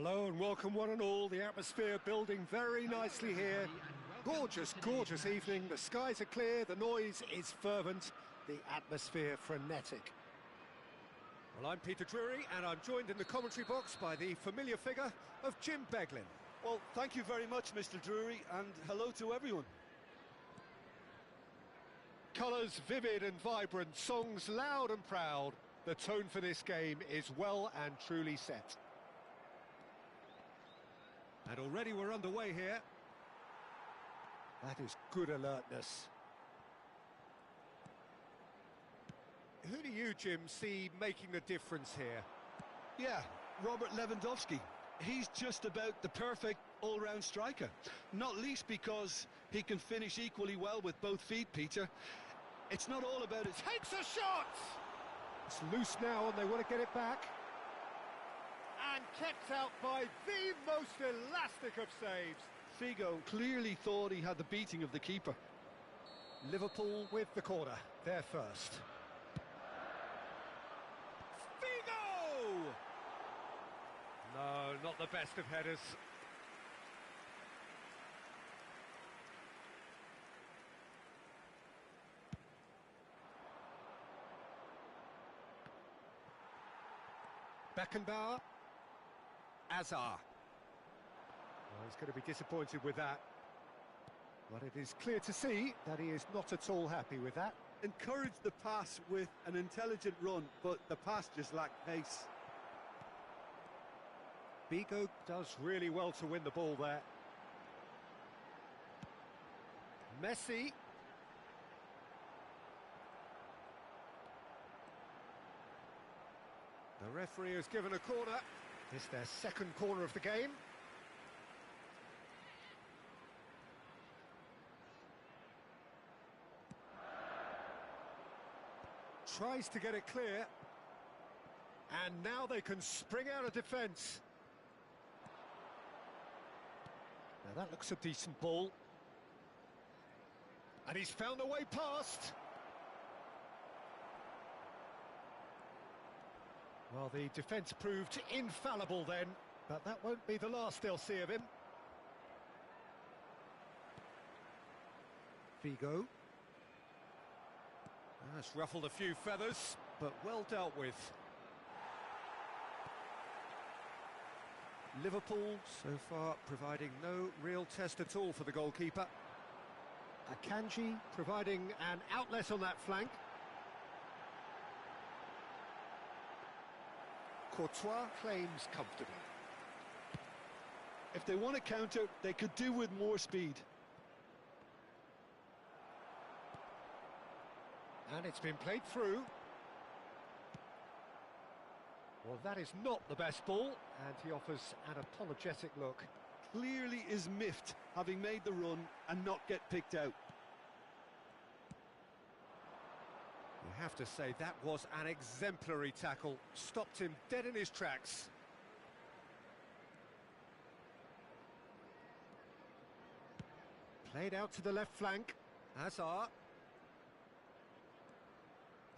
Speaker 1: Hello and welcome one and all. The atmosphere building very nicely here. Gorgeous, gorgeous evening. The skies are clear, the noise is fervent, the atmosphere frenetic. Well, I'm Peter Drury and I'm joined in the commentary box by the familiar figure of Jim Beglin.
Speaker 2: Well, thank you very much, Mr. Drury, and hello to everyone.
Speaker 1: Colours vivid and vibrant, songs loud and proud. The tone for this game is well and truly set. And already we're underway here. That is good alertness. Who do you, Jim, see making the difference here?
Speaker 2: Yeah, Robert Lewandowski. He's just about the perfect all-round striker. Not least because he can finish equally well with both feet, Peter. It's not all about his...
Speaker 1: Takes a shot! It's loose now and they want to get it back. And kept out by the most elastic of saves.
Speaker 2: Figo clearly thought he had the beating of the keeper.
Speaker 1: Liverpool with the corner, they're first. Figo! No, not the best of headers. Beckenbauer. Azar. Well, he's going to be disappointed with that. But it is clear to see that he is not at all happy with that.
Speaker 2: Encouraged the pass with an intelligent run, but the pass just lacked pace.
Speaker 1: Figo does really well to win the ball there. Messi. The referee has given a corner. It's their second corner of the game. Tries to get it clear. And now they can spring out of defence. Now that looks a decent ball. And he's found a way past. Well, the defence proved infallible then, but that won't be the last they'll see of him. Figo. That's ruffled a few feathers, but well dealt with. Liverpool, so far, providing no real test at all for the goalkeeper. Akanji providing an outlet on that flank. Courtois claims comfortably.
Speaker 2: If they want to counter, they could do with more speed.
Speaker 1: And it's been played through. Well, that is not the best ball, and he offers an apologetic look.
Speaker 2: Clearly is miffed, having made the run and not get picked out.
Speaker 1: You have to say that was an exemplary tackle. Stopped him dead in his tracks. Played out to the left flank. Azar.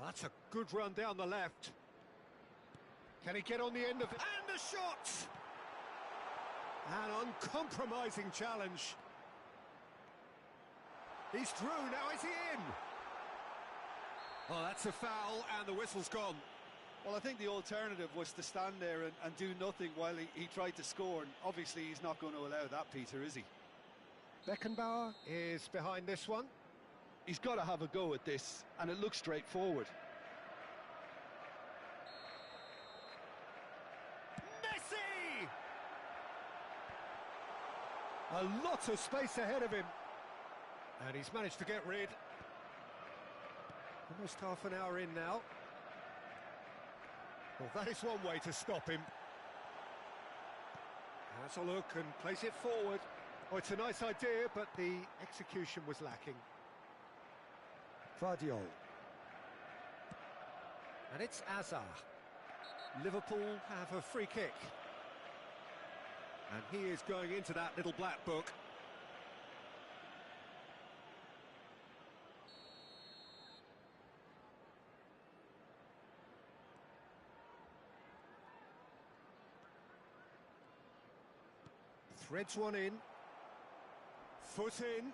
Speaker 1: That's a good run down the left. Can he get on the end of it? And a shot! An uncompromising challenge. He's through, now is he in? Oh, that's a foul, and the whistle's gone.
Speaker 2: Well, I think the alternative was to stand there and do nothing while he tried to score, and obviously he's not going to allow that, Peter, is he?
Speaker 1: Beckenbauer is behind this one.
Speaker 2: He's got to have a go at this, and it looks straightforward.
Speaker 1: Messi! A lot of space ahead of him. And he's managed to get rid. Almost half an hour in now. Well, that is one way to stop him. Has a look and place it forward. Oh, it's a nice idea, but the execution was lacking. Vardiol. And it's Azar. Liverpool have a free kick. And he is going into that little black book. Threads one in. Foot in.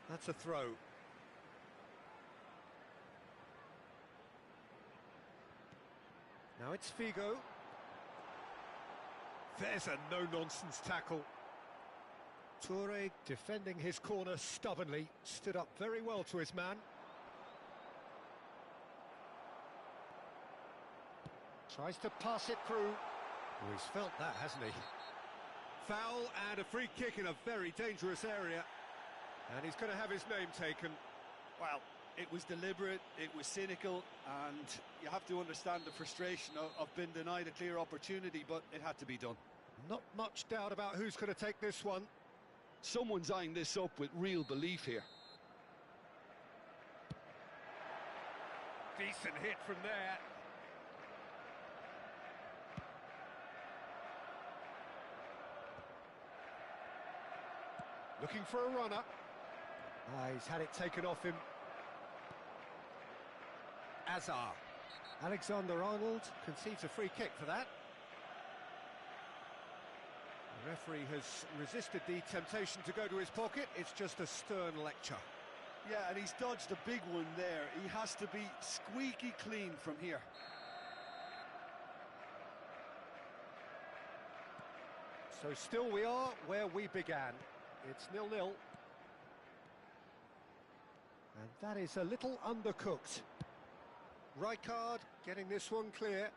Speaker 1: That's a throw. Now it's Figo. There's a no-nonsense tackle. Toure, defending his corner stubbornly, stood up very well to his man. Tries to pass it through. Oh, he's felt that, hasn't he? Foul and a free kick in a very dangerous area. And he's going to have his name taken.
Speaker 2: Well, it was deliberate, it was cynical, and you have to understand the frustration of being denied a clear opportunity, but it had to be done.
Speaker 1: Not much doubt about who's going to take this one.
Speaker 2: Someone's eyeing this up with real belief here.
Speaker 1: Decent hit from there. Looking for a runner. He's had it taken off him. Azar. Alexander-Arnold concedes a free kick for that. The referee has resisted the temptation to go to his pocket. It's just a stern lecture.
Speaker 2: Yeah, and he's dodged a big one there. He has to be squeaky clean from here.
Speaker 1: So still we are where we began. It's 0-0. And that is a little undercooked. Rijkaard getting this one clear.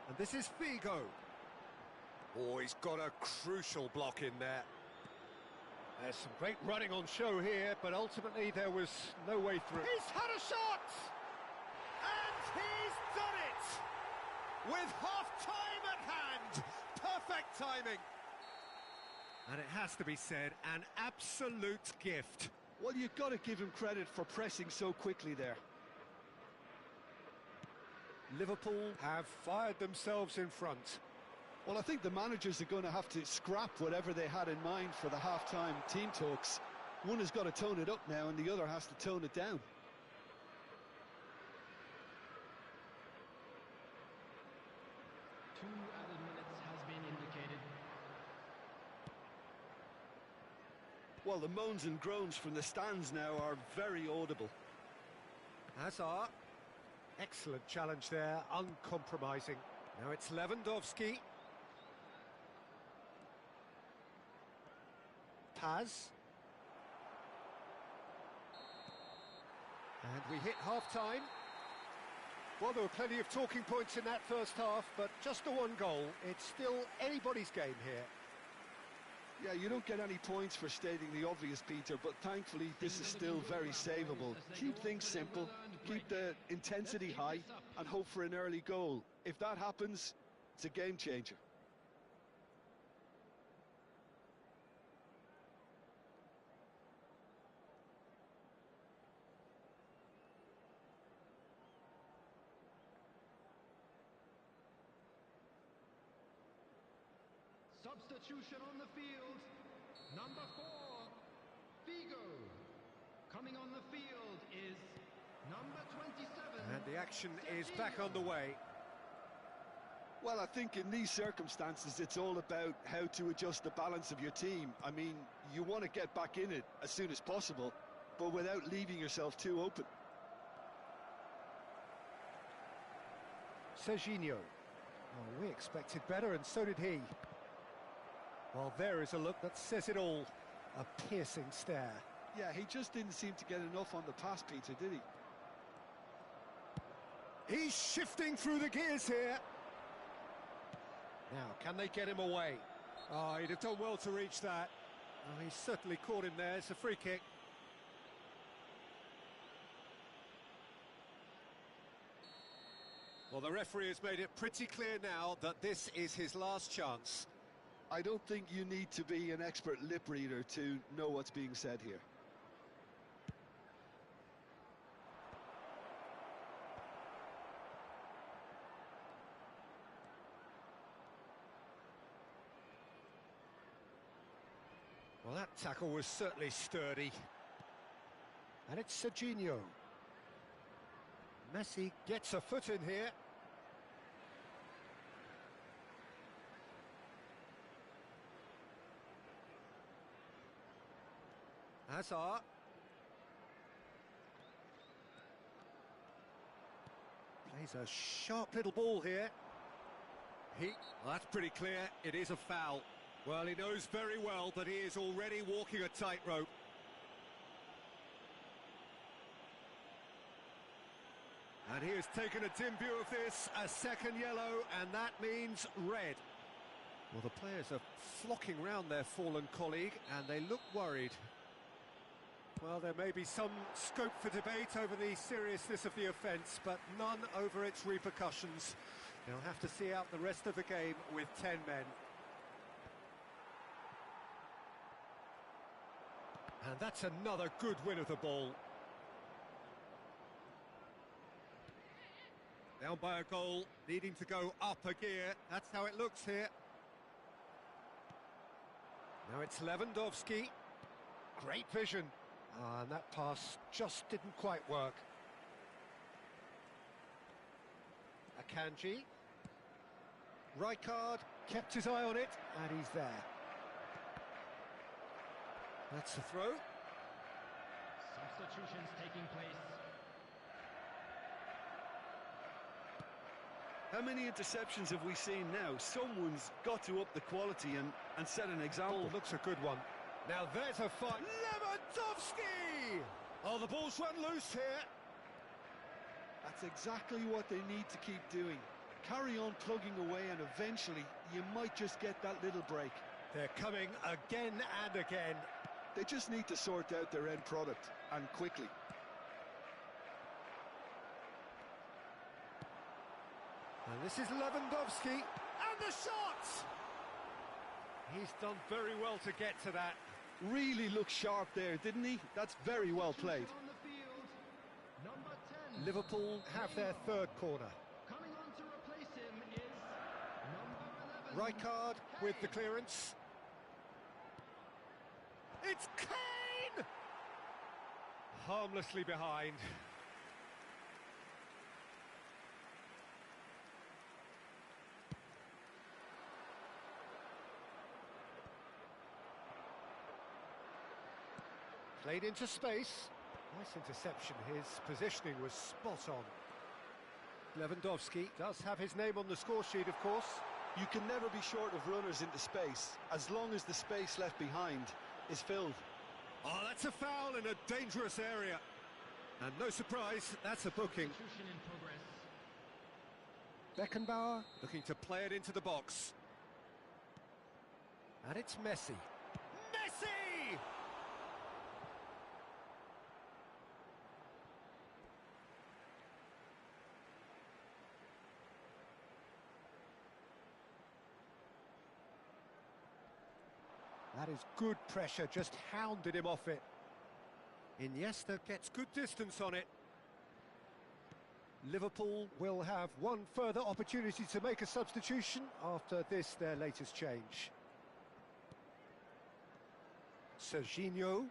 Speaker 1: And this is Figo. Oh, he's got a crucial block in there. There's some great running on show here, but ultimately there was no way through. He's had a shot! And he's done it! With half-time at hand! Perfect timing! And it has to be said, an absolute gift.
Speaker 2: Well, you've got to give him credit for pressing so quickly there.
Speaker 1: Liverpool have fired themselves in front.
Speaker 2: Well, I think the managers are going to have to scrap whatever they had in mind for the half-time team talks. One has got to tone it up now and the other has to tone it down.
Speaker 3: Two added minutes has been indicated.
Speaker 2: Well, the moans and groans from the stands now are very audible.
Speaker 1: Hazard. Excellent challenge there, uncompromising. Now it's Lewandowski. Paz. And we hit half-time. Well, there were plenty of talking points in that first half, but just the one goal. It's still anybody's game here.
Speaker 2: Yeah, you don't get any points for stating the obvious, Peter, but thankfully this is still very savable. Keep things simple, keep the intensity high, and hope for an early goal. If that happens, it's a game changer.
Speaker 3: Substitution on the field. Number 4, Figo. Coming on the field is number 27.
Speaker 1: And the action is back on the way.
Speaker 2: Well, I think in these circumstances, it's all about how to adjust the balance of your team. I mean, you want to get back in it as soon as possible, but without leaving yourself too open.
Speaker 1: Serginho. Oh, we expected better, and so did he. Well, there is a look that says it all. A piercing stare.
Speaker 2: Yeah, he just didn't seem to get enough on the pass, Peter, did he?
Speaker 1: He's shifting through the gears here. Now, can they get him away? Oh, he'd have done well to reach that. Oh, he's certainly caught him there. It's a free kick. Well, the referee has made it pretty clear now that this is his last chance.
Speaker 2: I don't think you need to be an expert lip reader to know what's being said here.
Speaker 1: Well, that tackle was certainly sturdy. And it's Serginho. Messi gets a foot in here. Hazard. Plays a sharp little ball here. Well, that's pretty clear. It is a foul. Well, he knows very well that he is already walking a tightrope. And he has taken a dim view of this, a second yellow, and that means red. Well, the players are flocking round their fallen colleague, and they look worried. Well, there may be some scope for debate over the seriousness of the offence, but none over its repercussions. They'll have to see out the rest of the game with 10 men. And that's another good win of the ball. Down by a goal, needing to go up a gear. That's how it looks here. Now it's Lewandowski. Great vision. And that pass just didn't quite work. Akanji. Rijkaard kept his eye on it, and he's there. That's the throw.
Speaker 3: Substitutions taking place.
Speaker 2: How many interceptions have we seen now? Someone's got to up the quality and set an example.
Speaker 1: Ball looks a good one. Now there's a fight. Lewandowski! Oh, the ball's run loose here.
Speaker 2: That's exactly what they need to keep doing. Carry on plugging away, and eventually you might just get that little break.
Speaker 1: They're coming again and again.
Speaker 2: They just need to sort out their end product, and quickly.
Speaker 1: And this is Lewandowski, and the shot! He's done very well to get to that.
Speaker 2: Really looked sharp there, didn't he? That's very well played.
Speaker 3: On the field, number 10.
Speaker 1: Liverpool have their third corner.
Speaker 3: Coming on to replace him is number 11.
Speaker 1: Rijkaard with the clearance. It's Kane! Harmlessly behind. Played into space. Nice interception. His positioning was spot on. Lewandowski does have his name on the score sheet, of course.
Speaker 2: You can never be short of runners into space, as long as the space left behind is filled.
Speaker 1: Oh, that's a foul in a dangerous area. And no surprise, that's a booking.
Speaker 3: Substitution in progress.
Speaker 1: Beckenbauer looking to play it into the box. And it's Messi. Messi! That is good pressure, just hounded him off it. Iniesta gets good distance on it. Liverpool will have one further opportunity to make a substitution after this, their latest change. Serginho,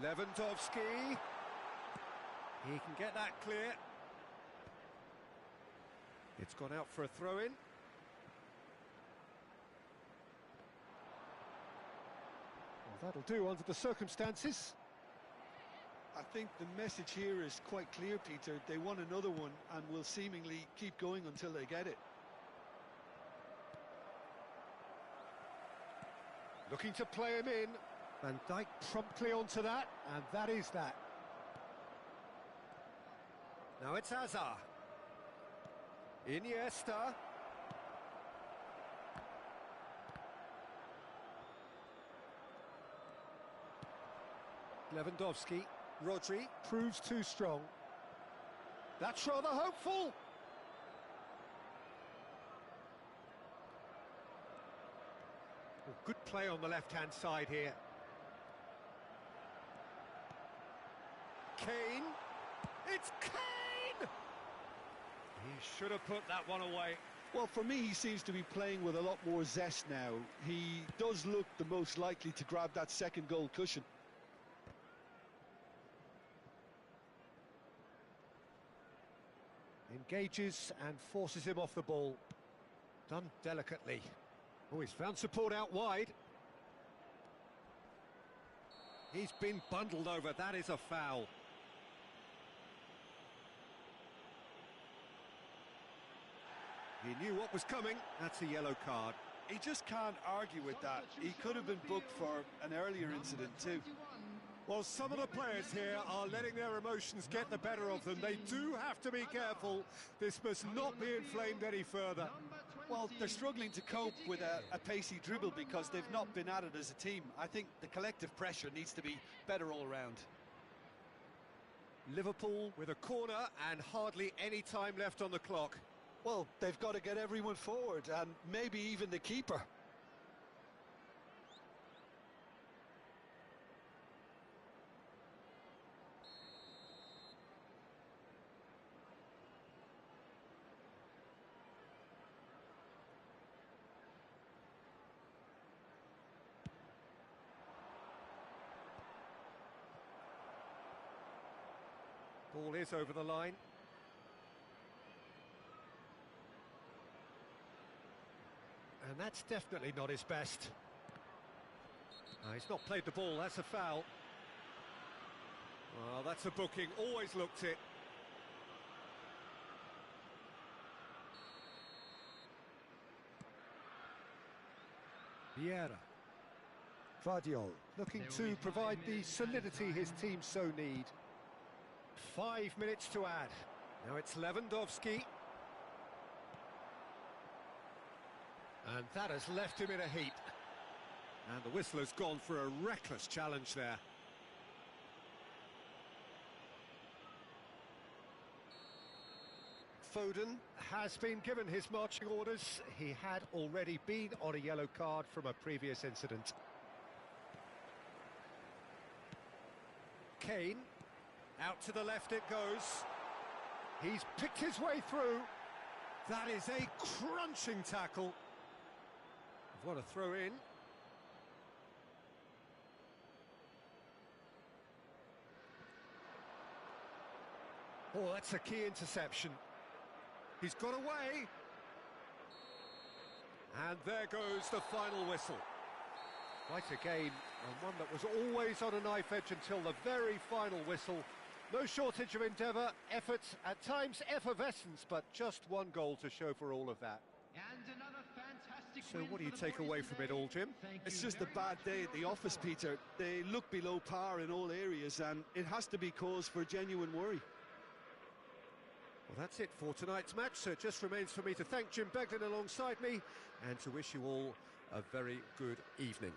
Speaker 1: Lewandowski. He can get that clear. It's gone out for a throw-in. Well, that'll do under the circumstances.
Speaker 2: I think the message here is quite clear, Peter. They want another one and will seemingly keep going until they get it.
Speaker 1: Looking to play him in. Van Dijk promptly onto that, and that is that. Now it's Hazard. Iniesta. Lewandowski. Rodri proves too strong. That's rather hopeful. Well, good play on the left-hand side here. Kane. It's Kane! He should have put that one away.
Speaker 2: Well, for me, he seems to be playing with a lot more zest now. He does look the most likely to grab that second goal cushion.
Speaker 1: Engages and forces him off the ball. Done delicately. Oh, he's found support out wide. He's been bundled over. That is a foul. He knew what was coming. That's a yellow card.
Speaker 2: He just can't argue with that. He could have been booked for an earlier incident too.
Speaker 1: Well, some of the players here are letting their emotions get the better of them. They do have to be careful. This must not be inflamed any further.
Speaker 2: Well, they're struggling to cope with a pacey dribble because they've not been at it as a team. I think the collective pressure needs to be better all round.
Speaker 1: Liverpool with a corner and hardly any time left on the clock.
Speaker 2: Well, they've got to get everyone forward, and maybe even the keeper.
Speaker 1: Ball is over the line. And that's definitely not his best. He's not played the ball, that's a foul. Well, that's a booking, always looked it. Vieira. Vardiol looking to provide the solidity his team so need. 5 minutes to add. Now it's Lewandowski. And that has left him in a heap. And the whistle has gone for a reckless challenge there. Foden has been given his marching orders. He had already been on a yellow card from a previous incident. Kane, out to the left it goes. He's picked his way through. That is a crunching tackle. What a throw in. Oh, that's a key interception. He's got away. And there goes the final whistle. Quite a game, and one that was always on a knife edge until the very final whistle. No shortage of endeavour, effort, at times effervescence, but just one goal to show for all of that.
Speaker 3: And another fantastic
Speaker 1: So what do you take away from it all, Jim?
Speaker 2: It's just a bad day at the office, Peter. They look below par in all areas, and it has to be cause for genuine worry.
Speaker 1: Well, that's it for tonight's match, so it just remains for me to thank Jim Beglin alongside me and to wish you all a very good evening.